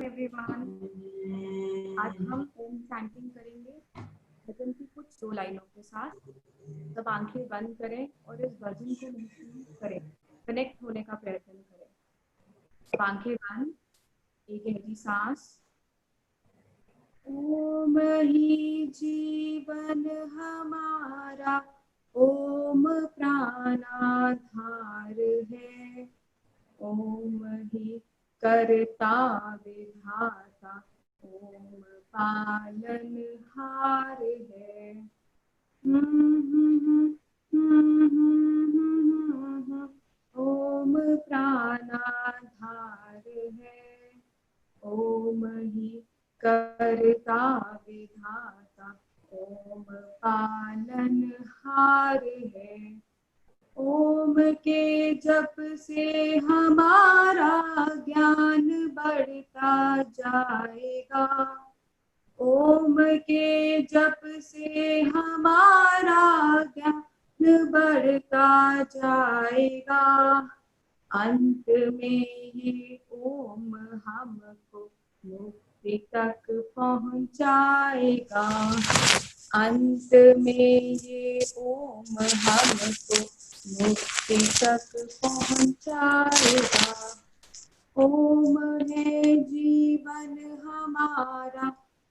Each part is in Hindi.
एवरीवन, आज हम ओम चैंटिंग करेंगे भजन की कुछ 2 लाइनों के साथ। सब आंखें बंद करें और इस भजन को महसूस करें, कनेक्ट होने का प्रयत्न करें। सब आंखें बंद, एक गहरी सांस। ओम ही जीवन हमारा, ओम प्राणाधार है, ओम ही करता विधाता, ओम पालनहार है। ओम प्राणाधार है, ओम ही करता विधाता, ओम पालनहार है। ओम के जप से हमारा ज्ञान बढ़ता जाएगा, ओम के जप से हमारा ज्ञान बढ़ता जाएगा। अंत में ये ओम हमको मुक्ति तक पहुंचाएगा, अंत में ये ओम हमको मुक्ति तक पहुंचाएगा। ओम है जीवन हमारा,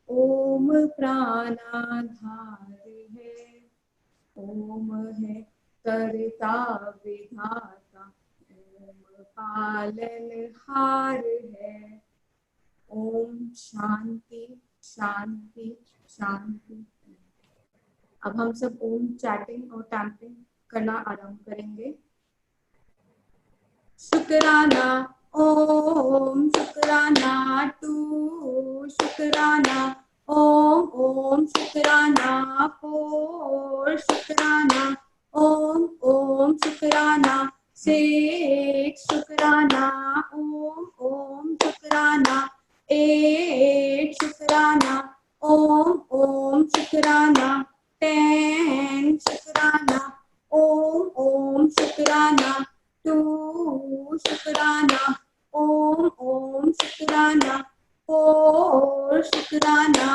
ओम प्राणाधार है, ओम है करता विधाता, ओम पालनहार है। ओम शांति शांति शांति। अब हम सब ओम चैटिंग और टैंपिंग करना आरंभ करेंगे। शुक्राना ओम, शुक्राना टू, शुक्राना ओम, ओम शुक्राना फोर, शुक्राना ओम, ओम शुक्राना सिक्स, शुक्राना ओम, ओम शुक्राना एट, शुक्राना ओम, ओम शुक्राना 10, शुक्राना ओम, ओम शुक्राना 2, शुक्राना ओम, ओम शुक्राना 4, शुक्राना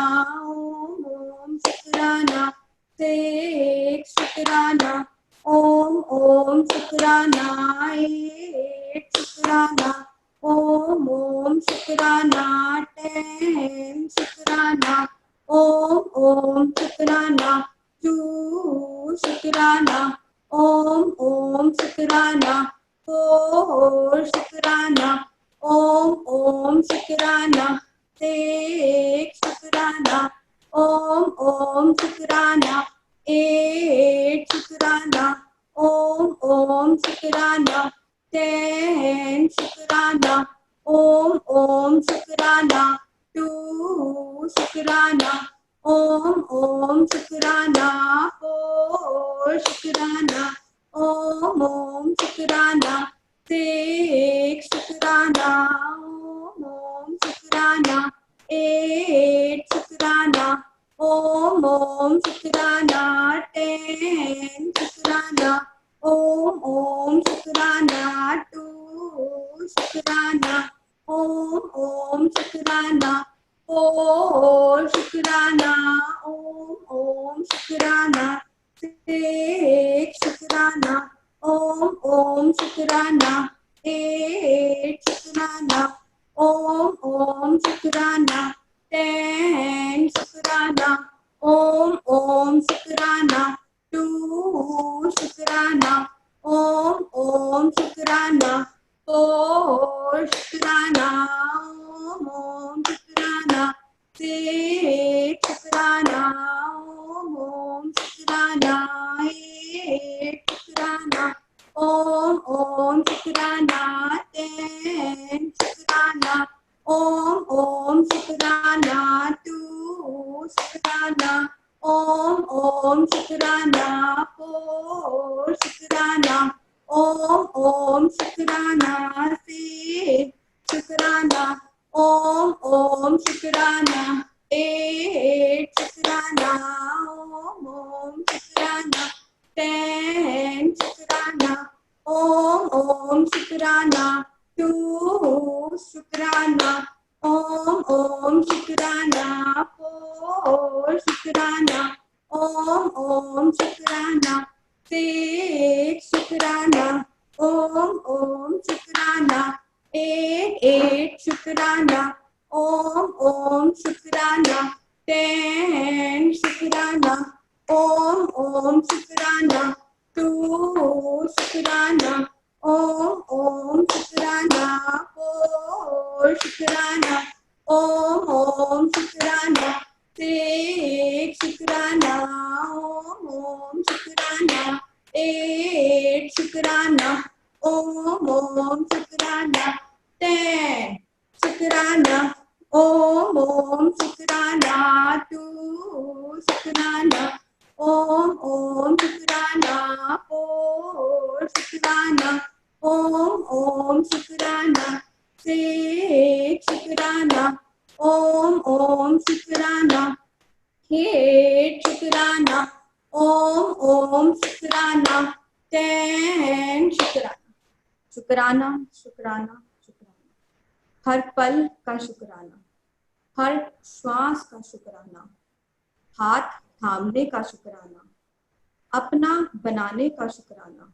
ओम, ओम शुक्राना 6, शुक्राना ओम, ओम शुक्राना 8, शुक्राना ओम, ओम शुक्राना 10, शुक्राना ओम, ओम शुक्राना 2, शुक्राना ओम, ओम शुक्राना 4, शुक्राना ओम, ओम शुक्राना 6, शुक्राना ओम, ओम शुक्राना 8, शुक्राना ओम, ओम शुक्राना 10, शुक्राना ओम, ओम शुक्राना 2, शुक्राना ओम, ओम शुक्राना 4, शुक्राना ओम, ओम शुक्राना 6, शुक्राना ओम, ओम शुक्राना 8, शुक्राना ओम, ओम शुक्राना 10, शुक्राना ओम, ओम शुक्राना 2, शुक्राना ओम, ओम शुक्राना 4, शुक्राना ओम, ओम शुक्राना 6, शुक्राना ओम, ओम शुक्राना 8, शुक्राना ओम, ओम शुक्राना 10, शुक्राना ओम, ओम शुक्राना 2, शुक्राना ओम, ओम शुक्राना 4, शुक्राना ओम, ओम शुक्राना 6, शुक्राना ओम, ओम शुक्राना 8, शुक्राना ओम, ओम शुक्राना 10, शुक्राना ओम, ओम शुक्राना 2, शुक्राना ओम, ओम शुक्राना 4, शुक्राना ओम, ओम शुक्राना 6, शुक्राना ओम, ओम शुक्राना 8, शुक्राना ओम, ओम शुक्राना 10, शुक्राना ओम, ओम शुक्राना 2, शुक्राना ओम, ओम शुक्राना, फोर शुक्राना, ओम ओम शुक्राना, सिक्स शुक्राना, ओम ओम शुक्राना, एट शुक्राना, ओम ओम शुक्राना, 10 शुक्राना, ओम ओम शुक्राना, 2 शुक्राना, ओम ओम शुक्राना, 4 शुक्राना, ओम ओम शुक्राना, 6 शुक्राना, ओम ओम शुक्राना, 8 शुक्राना, ओम ओम शुक्राना, 10 शुक्राना, ओम ओम शुक्राना, 2 शुक्राना, ओम ओम शुक्राना, 4 शुक्राना, ओम ओम शुक्राना, 6 शुक्राना, ओम ओम शुक्राना, 8 शुक्राना, ओम ओम शुक्राना, 10 शुक्राना। शुक्राना शुक्राना शुक्राना, हर पल का शुक्राना, हर श्वास का शुक्राना, हाथ थामने का शुक्राना, अपना बनाने का शुक्राना,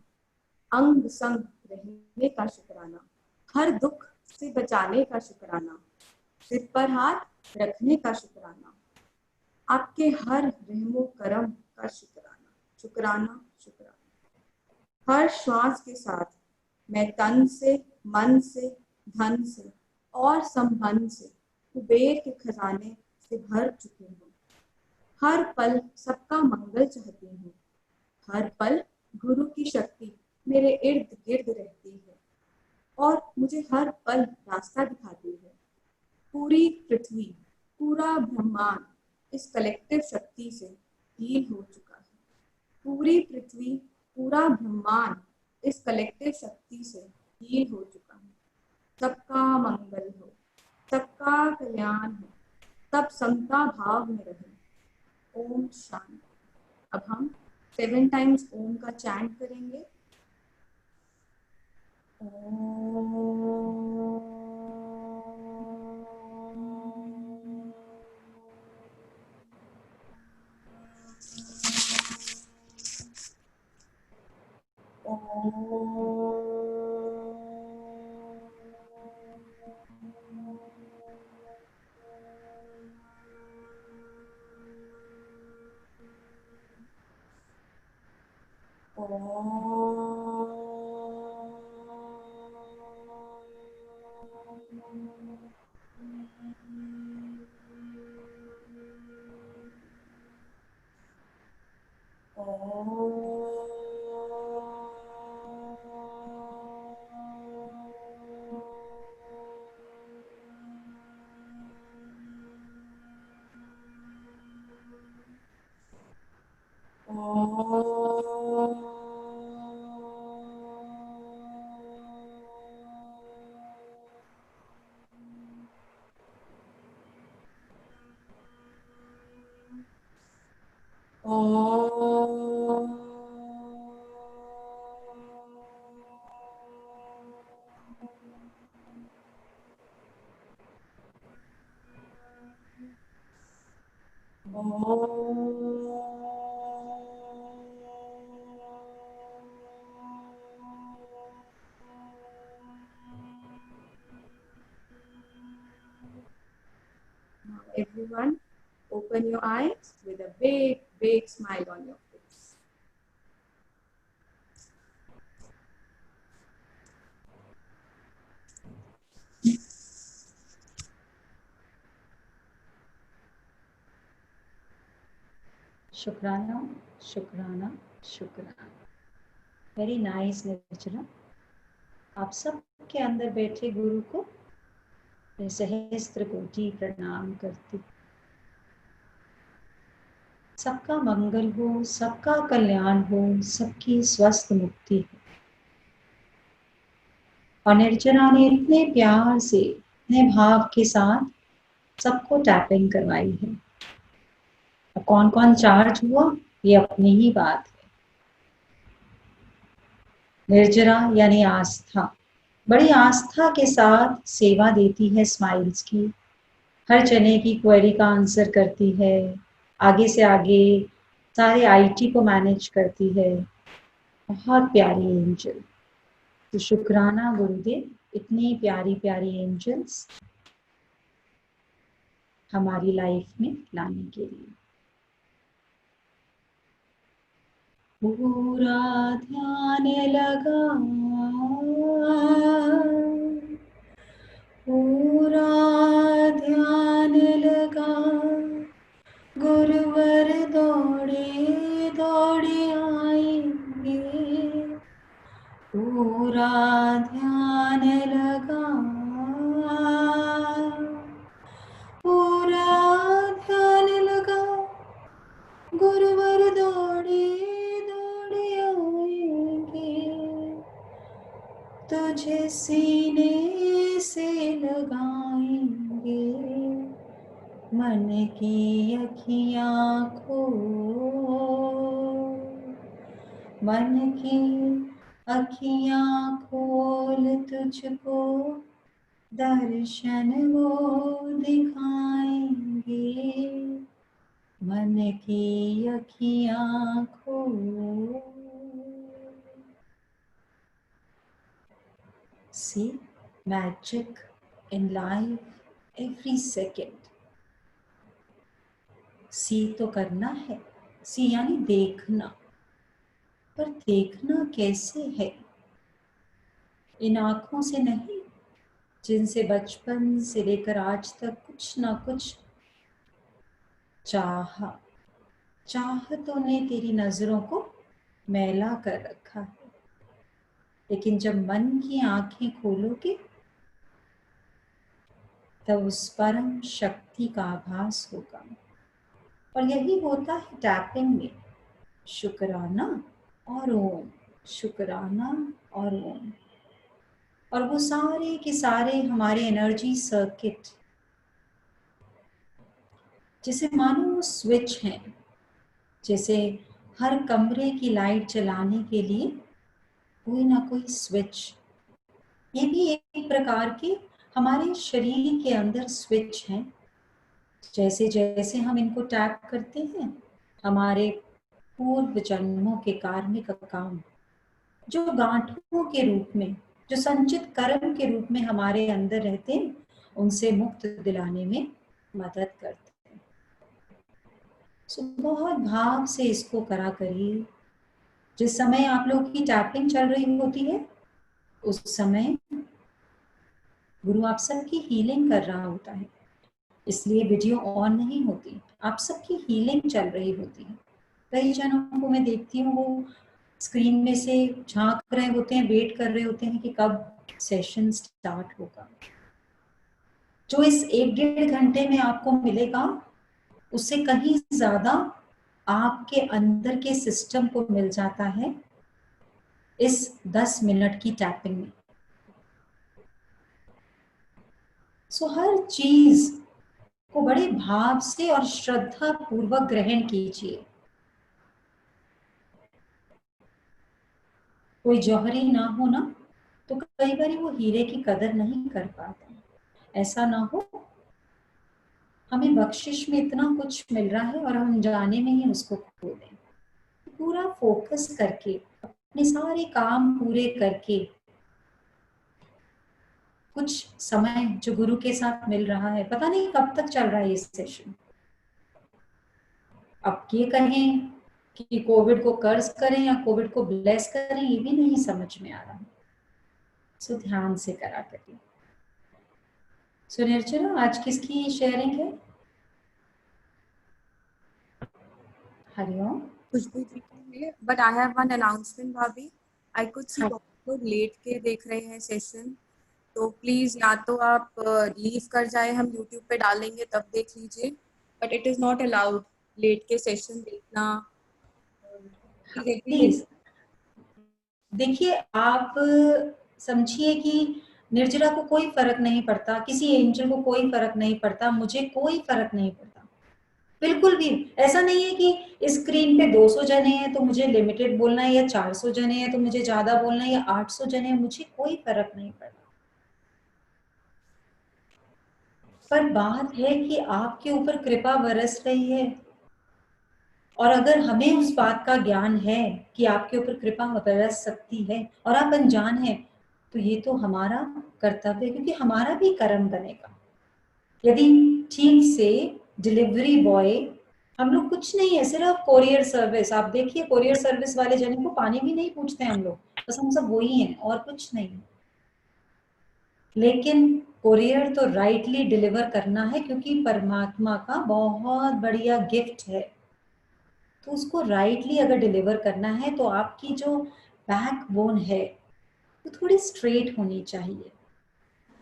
अंग संग रहने का शुक्राना, हर दुख से बचाने का शुक्राना, सिर पर हाथ रखने का शुक्राना, आपके हर रहमो करम का शुक्राना। शुक्राना शुक्राना। हर श्वास के साथ मैं तन से, मन से, धन से और संबंध से कुबेर के खजाने से भर चुकी हूँ। हर पल सबका मंगल चाहती हूँ। हर पल गुरु की शक्ति मेरे इर्द गिर्द रहती है और मुझे हर पल रास्ता दिखाती है। पूरी पृथ्वी, पूरा ब्रह्मांड इस कलेक्टिव शक्ति से हील हो चुका है। पूरी पृथ्वी, पूरा ब्रह्मांड इस कलेक्टिव शक्ति से हील हो चुका है। सबका मंगल हो, सबका कल्याण हो, सब समता भाव में रहे। ओम शांति। अब हम 7 टाइम्स ओम का चैंट करेंगे। Now everyone, open your eyes with a big, big smile on your face. शुक्राना शुक्राना शुक्राना। वेरी नाइस निर्जला। आप सब के अंदर बैठे गुरु को सहस्त्र कोटि प्रणाम करती। सबका मंगल हो, सबका कल्याण हो, सबकी स्वस्थ मुक्ति हो। और निर्जला ने इतने प्यार से, इतने भाव के साथ सबको टैपिंग करवाई है। कौन कौन चार्ज हुआ ये अपनी ही बात है। निर्जरा यानी आस्था, बड़ी आस्था के साथ सेवा देती है स्माइल्स की। हर जने की क्वेरी का आंसर करती है, आगे से आगे सारे आईटी को मैनेज करती है। बहुत प्यारी एंजल। तो शुक्राना गुरुदेव, इतनी प्यारी प्यारी एंजल्स हमारी लाइफ में लाने के लिए। पूरा ध्यान लगा, पूरा ध्यान लगा, गुरुवर दौड़े दौड़े आएंगे। पूरा ध्यान लगा, पूरा ध्यान लगा, गुरुवर दौड़े दौड़े आएंगे। तुझे सीने से लगाएंगे, मन की अखियाँ खोल, मन की अखियाँ खोल, तुझको दर्शन वो दिखाएंगे। मन की अखियाँ खोल। See magic in life every second. सी तो करना है, सी यानी देखना, पर देखना कैसे है? इन आँखों से नहीं जिनसे बचपन से लेकर आज तक कुछ ना कुछ चाहतों ने तेरी नजरों को मैला कर रखा है। लेकिन जब मन की आंखें खोलोगे तब उस परम शक्ति का आभास होगा। और यही होता है टैपिंग में, शुक्राना और ओम, शुक्राना और ओम। और वो सारे के सारे हमारे एनर्जी सर्किट जैसे मानो स्विच हैं, जैसे हर कमरे की लाइट जलाने के लिए कोई ना कोई स्विच, ये भी एक प्रकार के हमारे शरीर के अंदर स्विच हैं। जैसे जैसे हम इनको टैप करते हैं, हमारे पूर्व जन्मों के कार्मिक काम जो गांठों के रूप में, जो संचित कर्म के रूप में हमारे अंदर रहते हैं, उनसे मुक्त दिलाने में मदद करते हैं। सो बहुत भाव से इसको करा करिए। जिस समय आप लोग की टैपिंग चल रही होती है उस समय गुरु आप सबकी हीलिंग कर रहा होता है, इसलिए वीडियो ऑन नहीं होती, आप सबकी हीलिंग चल रही होती है। कई जनों को मैं देखती हूँ वो स्क्रीन में से झांक रहे होते हैं, वेट कर रहे होते हैं कि कब सेशन स्टार्ट होगा। जो इस 1-1.5 घंटे में आपको मिलेगा उससे कहीं ज्यादा आपके अंदर के सिस्टम को मिल जाता है इस 10 मिनट की टैपिंग में। सो हर चीज को बड़े भाव से और श्रद्धा पूर्वक ग्रहण कीजिए। कोई जौहरी ना हो ना तो कई बार वो हीरे की कदर नहीं कर पाता। ऐसा ना हो हमें बख्शिश में इतना कुछ मिल रहा है और हम जाने में ही उसको खो दें। पूरा फोकस करके अपने सारे काम पूरे करके कुछ समय जो गुरु के साथ मिल रहा है, पता नहीं कब तक चल रहा है ये सेशन। अब ये कहें कि कोविड को कर्ज करें या कोविड को ब्लेस करें, ये भी नहीं समझ में आ रहा। सो ध्यान से करा करिए। सो निर्जला आज किसकी शेयरिंग है? हरिओम। खुशबू जी की है, but I have one announcement भाभी। आई कुड सी हाँ। बहुत लोग लेट के देख रहे हैं सेशन, तो प्लीज या तो आप लीव कर जाए, हम यूट्यूब पे डालेंगे तब देख लीजिए, but it is not allowed late के सेशन देखना। प्लीज देखिए, आप समझिए कि निर्जला को कोई फर्क नहीं पड़ता, किसी एंजल को कोई फर्क नहीं पड़ता, मुझे कोई फर्क नहीं पड़ता, बिल्कुल भी। ऐसा नहीं है कि स्क्रीन पे 200 जने हैं तो मुझे लिमिटेड बोलना है, या 400 जने हैं तो मुझे ज्यादा बोलना है, या 800 जने हैं, मुझे कोई फर्क नहीं पड़ता। पर बात है कि आपके ऊपर कृपा बरस रही है, और अगर हमें उस बात का ज्ञान है कि आपके ऊपर कृपा बरस सकती है और आप अनजान हैं, तो ये तो हमारा कर्तव्य है, क्योंकि हमारा भी कर्म बनेगा। यदि ठीक से डिलीवरी बॉय, हम लोग कुछ नहीं है, सिर्फ कोरियर सर्विस, आप देखिए कोरियर सर्विस वाले जने को पानी भी नहीं पूछते हम लोग, बस हम सब वही हैं और कुछ नहीं। लेकिन कोरियर तो राइटली डिलीवर करना है, क्योंकि परमात्मा का बहुत बढ़िया गिफ्ट है, तो उसको राइटली अगर डिलीवर करना है तो आपकी जो बैकबोन है वो थोड़ी स्ट्रेट होनी चाहिए।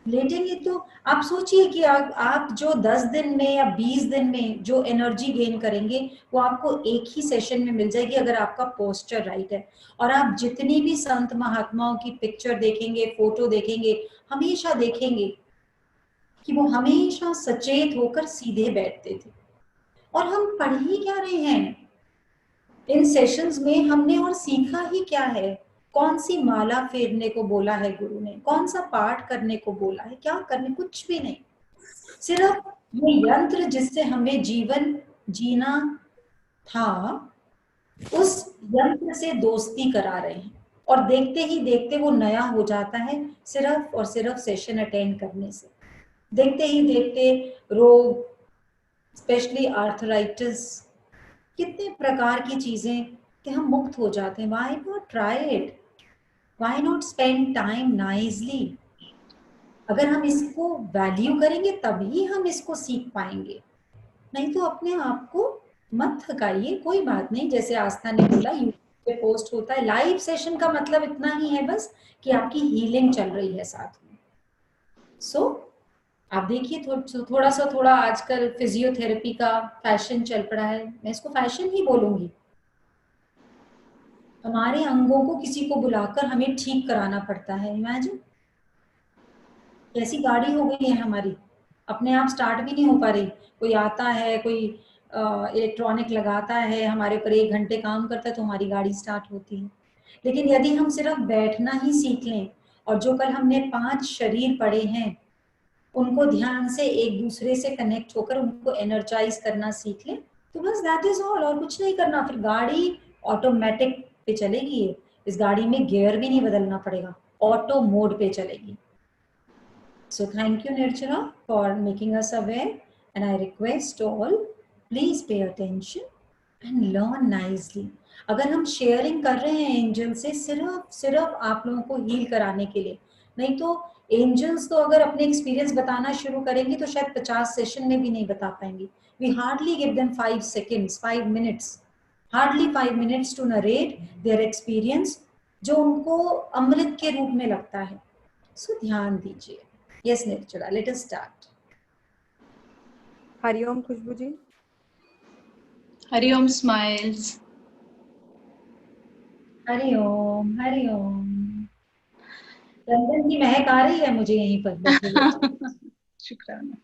लेटेंगे तो आप सोचिए कि आप जो 10 दिन में या 20 दिन में जो एनर्जी गेन करेंगे वो आपको एक ही सेशन में मिल जाएगी, अगर आपका पोस्चर राइट है। और आप जितनी भी संत महात्माओं की पिक्चर देखेंगे, फोटो देखेंगे, हमेशा देखेंगे कि वो हमेशा सचेत होकर सीधे बैठते थे। और हम पढ़ ही क्या रहे हैं इन सेशंस में? हमने और सीखा ही क्या है? कौन सी माला फेरने को बोला है गुरु ने, कौन सा पाठ करने को बोला है, क्या करने? कुछ भी नहीं। सिर्फ ये यंत्र जिससे हमें जीवन जीना था, उस यंत्र से दोस्ती करा रहे हैं, और देखते ही देखते वो नया हो जाता है, सिर्फ और सिर्फ सेशन अटेंड करने से। देखते ही देखते रोग, स्पेशली आर्थराइटिस, कितने प्रकार की चीजें कि हम मुक्त हो जाते हैं। Why not try it? Why not spend time nicely? अगर हम इसको वैल्यू करेंगे तभी हम इसको सीख पाएंगे, नहीं तो अपने आप को मत थकाइए। कोई बात नहीं, जैसे आस्था ने बोला यूट्यूब पे पोस्ट होता है, लाइव सेशन का मतलब इतना ही है बस कि आपकी हीलिंग चल रही है साथ में। सो आप देखिए थोड़ा आजकल फिजियोथेरेपी का फैशन चल पड़ा है, मैं इसको फैशन ही बोलूंगी। हमारे अंगों को किसी को बुलाकर हमें ठीक कराना पड़ता है। इमेजिन कैसी गाड़ी हो गई है हमारी, अपने आप स्टार्ट भी नहीं हो पा रही। कोई आता है, कोई इलेक्ट्रॉनिक लगाता है, हमारे ऊपर 1 घंटे काम करता है तो हमारी गाड़ी स्टार्ट होती है। लेकिन यदि हम सिर्फ बैठना ही सीख लें, और जो कल हमने 5 शरीर पढ़े हैं उनको ध्यान से एक दूसरे से कनेक्ट होकर उनको एनर्जाइज करना सीख लें, तो बस दैट इज ऑल। और कुछ नहीं करना, फिर गाड़ी ऑटोमेटिक पे चलेगी। इस गाड़ी में गियर भी नहीं बदलना पड़ेगा, ऑटो मोड पे चलेगी। So thank you Nirjana for making us aware, and I request all, please pay attention and learn nicely. अगर हम शेयरिंग कर रहे हैं एंजल से सिर्फ आप लोगों को हील कराने के लिए, नहीं तो एंजल्स तो अगर अपने एक्सपीरियंस बताना शुरू करेंगे तो शायद 50 सेशन में भी नहीं बता पाएंगे। We hardly give them 5 seconds, 5 minutes, hardly 5 minutes to narrate their experience, जो उनको अमृत के रूप में लगता है। सो ध्यान दीजिए। Yes, Nirjala, let us start. Hariom Khushboo ji. Hariom smiles. Hariom Hariom. चंदन की महक आ रही है मुझे यहीं पर बैठे। शुक्राना।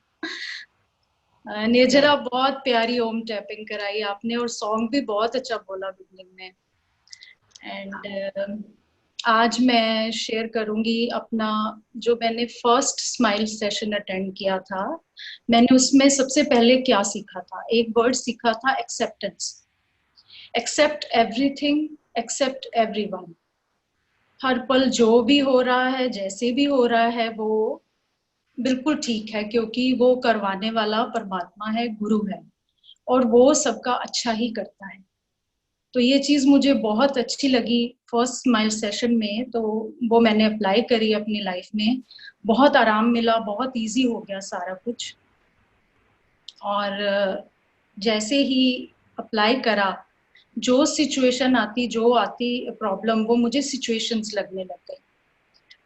निर्जला, बहुत प्यारी ओम टैपिंग कराई आपने, और सॉन्ग भी बहुत अच्छा बोला बिगनिंग में। एंड आज मैं शेयर करूंगी अपना, जो मैंने फर्स्ट स्माइल सेशन अटेंड किया था, मैंने उसमें सबसे पहले क्या सीखा था? एक वर्ड सीखा था, acceptance. Accept everything, accept everyone. हर पल जो भी हो रहा है, जैसे भी हो रहा है, वो बिल्कुल ठीक है, क्योंकि वो करवाने वाला परमात्मा है, गुरु है, और वो सबका अच्छा ही करता है। तो ये चीज मुझे बहुत अच्छी लगी फर्स्ट स्माइल सेशन में, तो वो मैंने अप्लाई करी अपनी लाइफ में। बहुत आराम मिला, बहुत इजी हो गया सारा कुछ। और जैसे ही अप्लाई करा, जो सिचुएशन आती, जो आती प्रॉब्लम, वो मुझे सिचुएशंस लगने लग गई।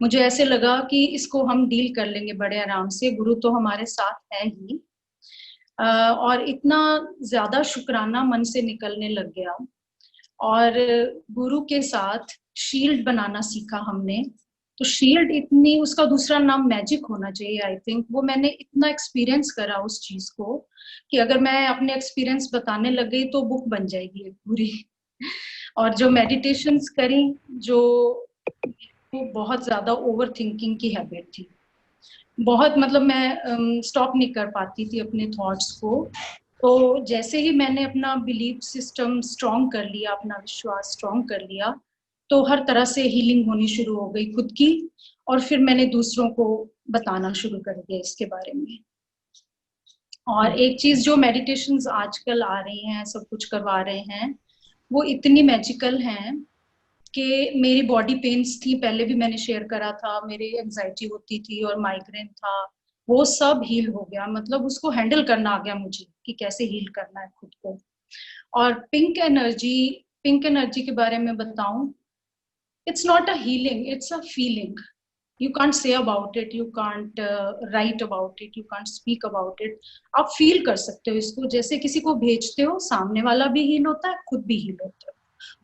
मुझे ऐसे लगा कि इसको हम डील कर लेंगे बड़े आराम से, गुरु तो हमारे साथ है ही। और इतना ज्यादा शुक्राना मन से निकलने लग गया। और गुरु के साथ शील्ड बनाना सीखा हमने। तो शील्ड इतनी, उसका दूसरा नाम मैजिक होना चाहिए आई थिंक। वो मैंने इतना एक्सपीरियंस करा उस चीज को कि अगर मैं अपने एक्सपीरियंस बताने लग गई तो बुक बन जाएगी पूरी। और जो मेडिटेशंस करी, जो बहुत ज्यादा ओवर थिंकिंग की हैबिट थी, बहुत मतलब मैं स्टॉप नहीं कर पाती थी अपने थॉट्स को। तो जैसे ही मैंने अपना बिलीफ सिस्टम स्ट्रॉन्ग कर लिया, अपना विश्वास स्ट्रॉन्ग कर लिया, तो हर तरह से हीलिंग होनी शुरू हो गई खुद की, और फिर मैंने दूसरों को बताना शुरू कर दिया इसके बारे में। और एक चीज जो मेडिटेशंस आजकल आ रही हैं, सब कुछ करवा रहे हैं, वो इतनी मैजिकल हैं कि मेरी बॉडी पेन्स थी, पहले भी मैंने शेयर करा था, मेरी एंजाइटी होती थी और माइग्रेन था, वो सब हील हो गया। मतलब उसको हैंडल करना आ गया मुझे कि कैसे हील करना है खुद को। और पिंक एनर्जी के बारे में बताऊं, it's not a healing, it's a feeling. You can't say about it, you can't write about it, you can't speak about it. आप फील कर सकते हो इसको, जैसे किसी को भेजते हो, सामने वाला भी हील होता है, खुद भी हील होता है।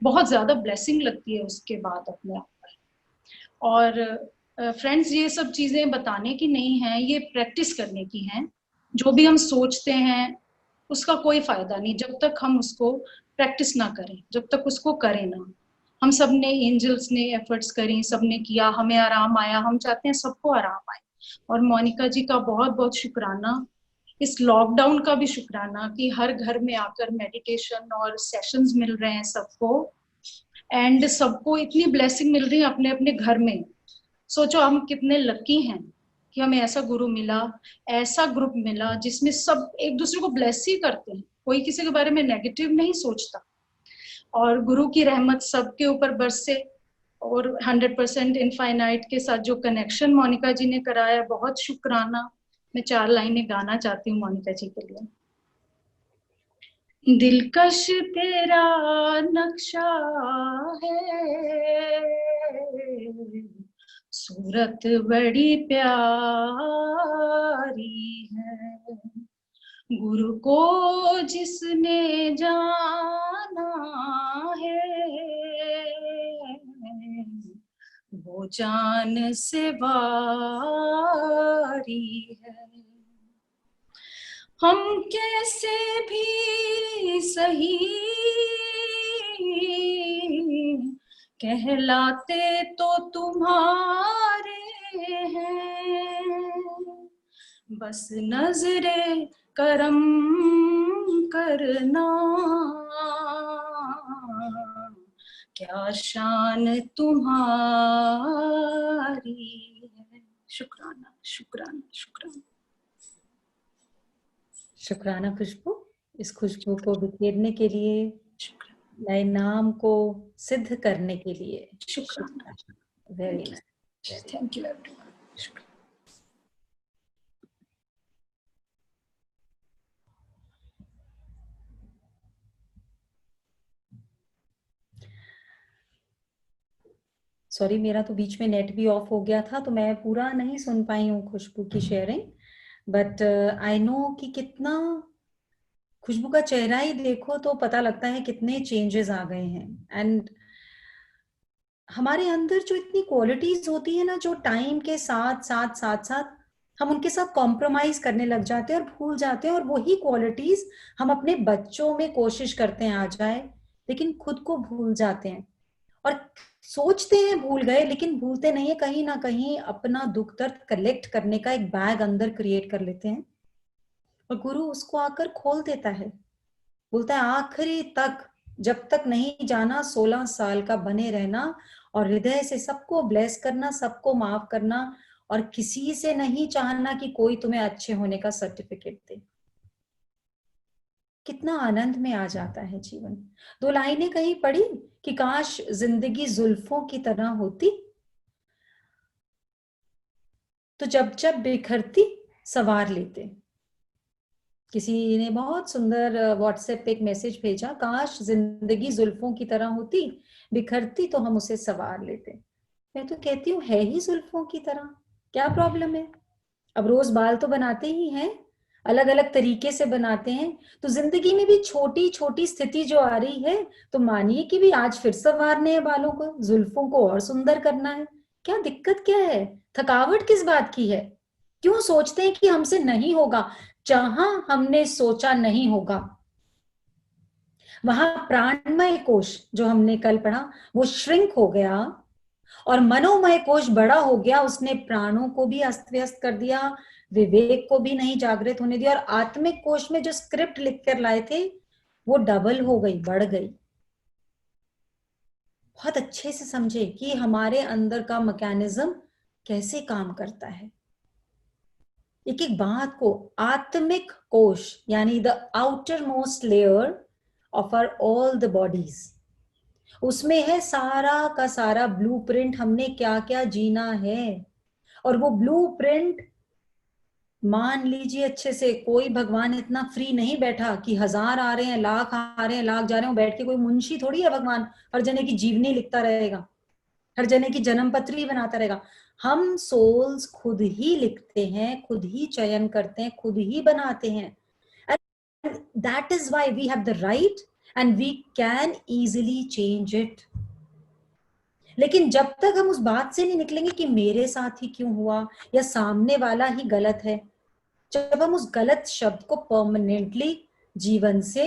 बहुत ज्यादा ब्लेसिंग लगती है उसके बाद अपने आप पर। और फ्रेंड्स, ये सब चीजें बताने की नहीं है, ये प्रैक्टिस करने की हैं। जो भी हम सोचते हैं उसका कोई फायदा नहीं जब तक हम उसको प्रैक्टिस ना करें, जब तक उसको करें ना। हम सब ने, एंजल्स ने एफर्ट्स करी, सबने किया, हमें आराम आया, हम चाहते हैं सबको आराम आए। और मोनिका जी का बहुत बहुत शुक्राना, इस लॉकडाउन का भी शुक्राना कि हर घर में आकर मेडिटेशन और सेशंस मिल रहे हैं सबको, एंड सबको इतनी ब्लेसिंग मिल रही है अपने अपने घर में। सोचो हम कितने लकी हैं कि हमें ऐसा गुरु मिला, ऐसा ग्रुप मिला जिसमें सब एक दूसरे को ब्लेस ही करते हैं, कोई किसी के बारे में नेगेटिव नहीं सोचता। और गुरु की रहमत सबके ऊपर बरसे, और 100% इनफाइनाइट के साथ जो कनेक्शन मोनिका जी ने कराया, बहुत शुक्राना। मैं 4 लाइनें गाना चाहती हूँ मोनिका जी के लिए। दिलकश तेरा नक्शा है, सूरत बड़ी प्यारी है, गुरु को जिसने जाना है, वो जान से वारी है। हम कैसे भी सही कहलाते तो तुम्हारे हैं, बस नजरे करम करना, क्या शान तुम्हारी है। शुक्राना शुक्राना शुक्राना। शुक्राना खुशबू, इस खुशबू को बिखेरने के लिए, नए नाम को सिद्ध करने के लिए शुक्राना। Very nice, thank you everyone. Sorry, मेरा तो बीच में नेट भी ऑफ हो गया था, तो मैं पूरा नहीं सुन पाई हूँ खुशबू की शेयरिंग, बट आई नो कि कितना, खुशबू का चेहरा ही देखो तो पता लगता है कितने चेंजेस आ गए हैं। एंड हमारे अंदर जो इतनी क्वालिटीज होती है ना, जो टाइम के साथ साथ साथ साथ हम उनके साथ कॉम्प्रोमाइज करने लग जाते हैं और भूल जाते हैं, और वही क्वालिटीज हम अपने बच्चों में कोशिश करते हैं आ जाए, लेकिन खुद को भूल जाते हैं। और सोचते हैं भूल गए, लेकिन भूलते नहीं है, कहीं ना कहीं अपना दुख दर्द कलेक्ट करने का एक बैग अंदर क्रिएट कर लेते हैं, और गुरु उसको आकर खोल देता है, बोलता है आखिरी तक, जब तक नहीं जाना 16 साल का बने रहना, और हृदय से सबको ब्लेस करना, सबको माफ करना, और किसी से नहीं चाहना कि कोई तुम्हें अच्छे होने का सर्टिफिकेट दे। कितना आनंद में आ जाता है जीवन। 2 लाइनें कहीं पढ़ी कि काश जिंदगी जुल्फों की तरह होती, तो जब जब बिखरती सवार लेते। किसी ने बहुत सुंदर व्हाट्सएप पे एक मैसेज भेजा, काश जिंदगी जुल्फों की तरह होती, बिखरती तो हम उसे सवार लेते। मैं तो कहती हूँ है ही जुल्फों की तरह, क्या प्रॉब्लम है? अब रोज बाल तो बनाते ही हैं, अलग अलग तरीके से बनाते हैं, तो जिंदगी में भी छोटी छोटी स्थिति जो आ रही है, तो मानिए कि भी आज फिर संवारने हैं बालों को, जुल्फों को और सुंदर करना है। क्या दिक्कत क्या है? थकावट किस बात की है? क्यों सोचते हैं कि हमसे नहीं होगा? जहां हमने सोचा नहीं होगा, वहां प्राणमय कोश जो हमने कल पढ़ा वो श्रिंक हो गया, और मनोमय कोश बड़ा हो गया, उसने प्राणों को भी अस्त व्यस्त कर दिया, विवेक को भी नहीं जागृत होने दिया, और आत्मिक कोश में जो स्क्रिप्ट लिख कर लाए थे वो डबल हो गई, बढ़ गई। बहुत अच्छे से समझे कि हमारे अंदर का मैकेनिज्म कैसे काम करता है। एक एक बात को, आत्मिक कोश यानी the outermost layer of our all the bodies, उसमें है सारा का सारा ब्लूप्रिंट, हमने क्या क्या जीना है। और वो ब्लूप्रिंट, मान लीजिए अच्छे से, कोई भगवान इतना फ्री नहीं बैठा कि 1000 आ रहे हैं, लाख आ रहे हैं, लाख जा रहे हैं, बैठ के कोई मुंशी थोड़ी है भगवान, हर जने की जीवनी लिखता रहेगा, हर जने की जन्म पत्री बनाता रहेगा। हम सोल्स खुद ही लिखते हैं, खुद ही चयन करते हैं, खुद ही बनाते हैं। And that is why we have the right and we can easily change it. लेकिन जब तक हम उस बात से नहीं निकलेंगे कि मेरे साथ ही क्यों हुआ या सामने वाला ही गलत है, जब हम उस गलत शब्द को परमानेंटली जीवन से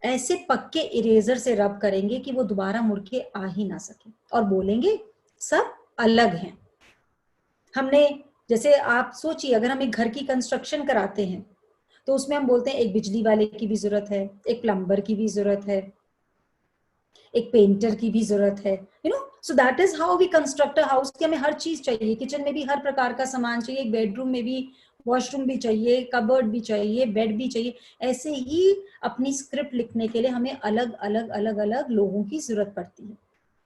ऐसे पक्के इरेजर से रब करेंगे कि वो दोबारा मुड़ के आ ही ना सके, और बोलेंगे सब अलग हैं। हमने, जैसे आप सोचिए, अगर हम एक घर की कंस्ट्रक्शन कराते हैं तो उसमें हम बोलते हैं एक बिजली वाले की भी जरूरत है, एक प्लम्बर की भी जरूरत है, एक पेंटर की भी जरूरत है, you know. So that is how we construct a house, कि हमें हर चीज चाहिए, किचन में भी हर प्रकार का सामान चाहिए, एक बेडरूम में भी, वॉशरूम भी चाहिए, कबर्ड भी चाहिए, बेड भी चाहिए। ऐसे ही अपनी स्क्रिप्ट लिखने के लिए हमें अलग अलग अलग अलग लोगों की जरूरत पड़ती है।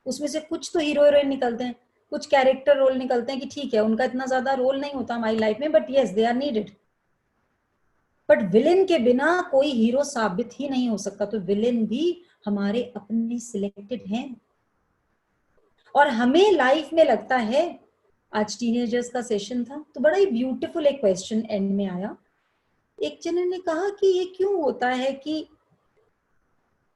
उसमें से कुछ तो हीरो हीरोइन निकलते हैं, कुछ कैरेक्टर रोल निकलते हैं कि ठीक है उनका इतना ज्यादा रोल नहीं होता हमारी लाइफ में, but yes they are needed. But villain के बिना कोई हीरो साबित ही नहीं हो सकता, तो विलेन भी हमारे अपने सिलेक्टेड हैं। और हमें लाइफ में लगता है, आज टीनेजर्स का सेशन था तो बड़ा ही ब्यूटीफुल एक क्वेश्चन एंड में आया। एक जने ने कहा कि ये क्यों होता है कि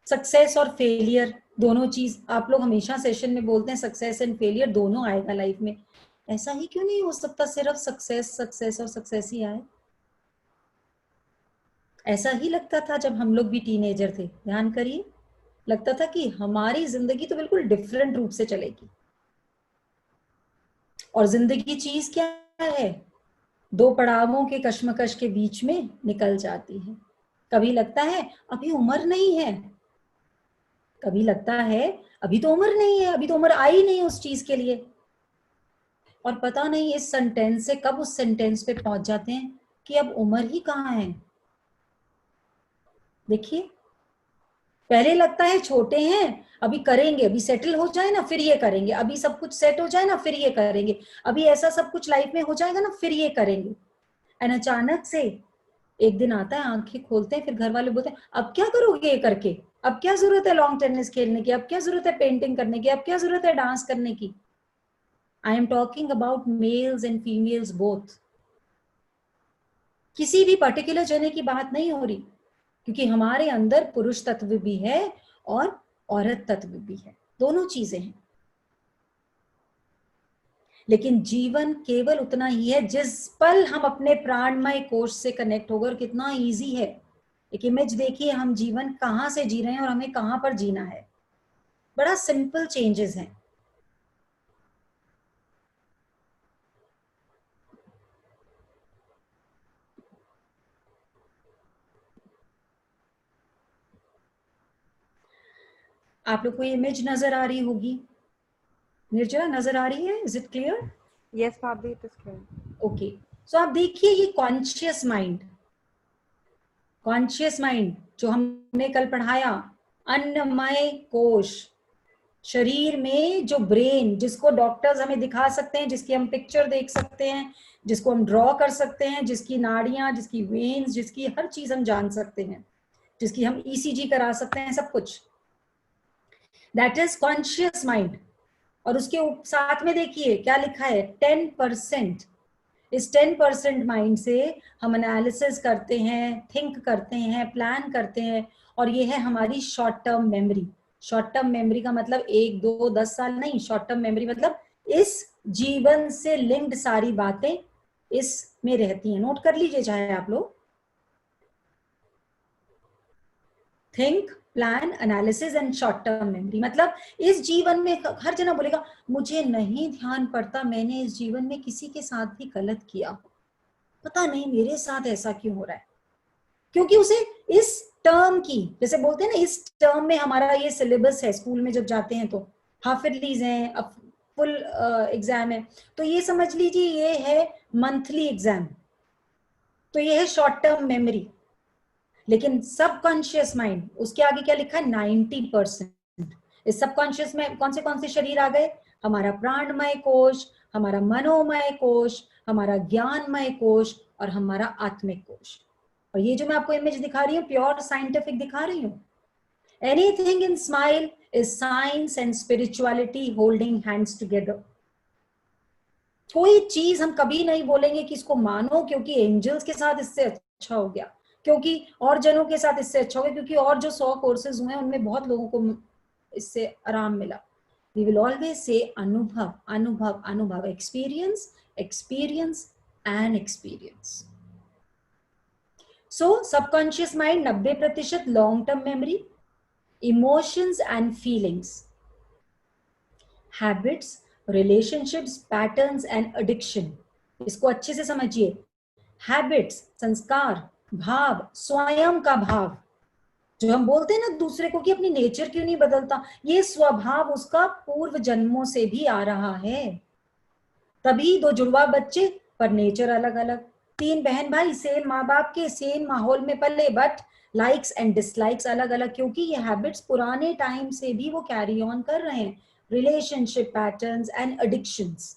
सक्सेस और फेलियर दोनों चीज, आप लोग हमेशा सेशन में बोलते हैं सक्सेस एंड फेलियर दोनों आएगा लाइफ में, ऐसा ही क्यों नहीं हो सकता सिर्फ सक्सेस सक्सेस और सक्सेस ही आए? ऐसा ही लगता था जब हम लोग भी टीनेजर थे, ध्यान करिए, लगता था कि हमारी जिंदगी तो बिल्कुल डिफरेंट रूप से चलेगी। और जिंदगी चीज क्या है? दो पड़ावों के कश्मकश के बीच में निकल जाती है। कभी लगता है अभी उम्र नहीं है, कभी लगता है अभी तो उम्र नहीं है, अभी तो उम्र आई नहीं उस चीज के लिए। और पता नहीं इस सेंटेंस से कब उस सेंटेंस पे पहुंच जाते हैं कि अब उम्र ही कहाँ है। देखिए, पहले लगता है छोटे हैं, अभी करेंगे, अभी सेटल हो जाए ना फिर ये करेंगे, अभी सब कुछ सेट हो जाए ना फिर ये करेंगे, अभी ऐसा सब कुछ लाइफ में हो जाएगा ना फिर ये करेंगे। एंड अचानक से एक दिन आता है, आंखें खोलते हैं, फिर घर वाले बोलते हैं अब क्या करोगे ये करके, अब क्या जरूरत है लॉन्ग टेनिस खेलने की, अब क्या जरूरत है पेंटिंग करने की, अब क्या जरूरत है डांस करने की। I am talking about mails and females both. किसी भी पर्टिकुलर जने की बात नहीं हो रही, क्योंकि हमारे अंदर पुरुष तत्व भी है और औरत तत्व भी है, दोनों चीजें हैं। लेकिन जीवन केवल उतना ही है जिस पल हम अपने प्राणमय कोश से कनेक्ट होकर, कितना इजी है। एक इमेज देखिए, हम जीवन कहाँ से जी रहे हैं और हमें कहाँ पर जीना है, बड़ा सिंपल चेंजेस हैं। आप लोग को इमेज नजर आ रही होगी, निर्जला नजर आ रही है? Is it clear? Yes, Bhabhi, it is clear. Okay, so आप देखिए ये कॉन्शियस माइंड, कॉन्शियस माइंड जो हमने कल पढ़ाया, अन्नमय कोश, शरीर में जो ब्रेन, जिसको डॉक्टर्स हमें दिखा सकते हैं, जिसकी हम पिक्चर देख सकते हैं, जिसको हम ड्रॉ कर सकते हैं, जिसकी नाड़ियां, जिसकी वेन्स, जिसकी हर चीज हम जान सकते हैं, जिसकी हम ईसीजी करा सकते हैं, सब कुछ, दैट इज कॉन्शियस माइंड। और उसके साथ में देखिए क्या लिखा है, 10%। इस 10% माइंड से हम एनालिसिस करते हैं, थिंक करते हैं, प्लान करते हैं, और ये है हमारी short term memory. Short term memory का मतलब 1, 2, 10 साल नहीं, शॉर्ट टर्म मेमोरी मतलब इस जीवन से लिंक्ड सारी बातें इसमें रहती हैं। नोट कर लीजिए चाहे आप लोग, think, plan, analysis and short term memory. मतलब इस जीवन में हर जना बोलेगा मुझे नहीं ध्यान पड़ता, मैंने इस जीवन में किसी के साथ भी गलत किया, पता नहीं मेरे साथ ऐसा क्यों हो रहा है, क्योंकि उसे इस टर्म की, जैसे बोलते हैं ना, इस टर्म में हमारा ये सिलेबस है, स्कूल में जब जाते हैं तो हाफ ईयरलीज हैं, अब फुल एग्जाम है, तो ये समझ लीजिए ये है मंथली एग्जाम, तो ये है शॉर्ट टर्म मेमोरी। लेकिन सबकॉन्शियस माइंड, उसके आगे क्या लिखा है, 90%। इस सबकॉन्शियस में कौन से शरीर आ गए, हमारा प्राणमय कोश, हमारा मनोमय कोश, हमारा ज्ञानमय कोश और हमारा आत्मिक कोश। और ये जो मैं आपको इमेज दिखा रही हूँ प्योर साइंटिफिक दिखा रही हूँ। Anything in smile is science and spirituality holding hands together. कोई चीज हम कभी नहीं बोलेंगे कि इसको मानो क्योंकि एंजल्स के साथ इससे अच्छा हो गया, क्योंकि और जनों के साथ इससे अच्छा हो गया, क्योंकि और जो 100 कोर्सेज हुए हैं उनमें बहुत लोगों को इससे आराम मिला। We will always say अनुभव अनुभव अनुभव, experience experience and experience. So subconscious mind 90% long term memory, emotions and feelings, habits, relationships, patterns and addiction. इसको अच्छे से समझिए। हैबिट्स, संस्कार, भाव, स्वयं का भाव, जो हम बोलते हैं ना दूसरे को कि अपनी नेचर क्यों नहीं बदलता, ये स्वभाव उसका पूर्व जन्मों से भी आ रहा है। तभी 2 जुड़वा बच्चे पर नेचर अलग अलग, 3 बहन भाई सेम माँ बाप के, सेम माहौल में पले, बट लाइक्स एंड डिसलाइक्स अलग अलग, क्योंकि ये हैबिट्स पुराने टाइम से भी वो कैरी ऑन कर रहे हैं। Relationship patterns and addictions.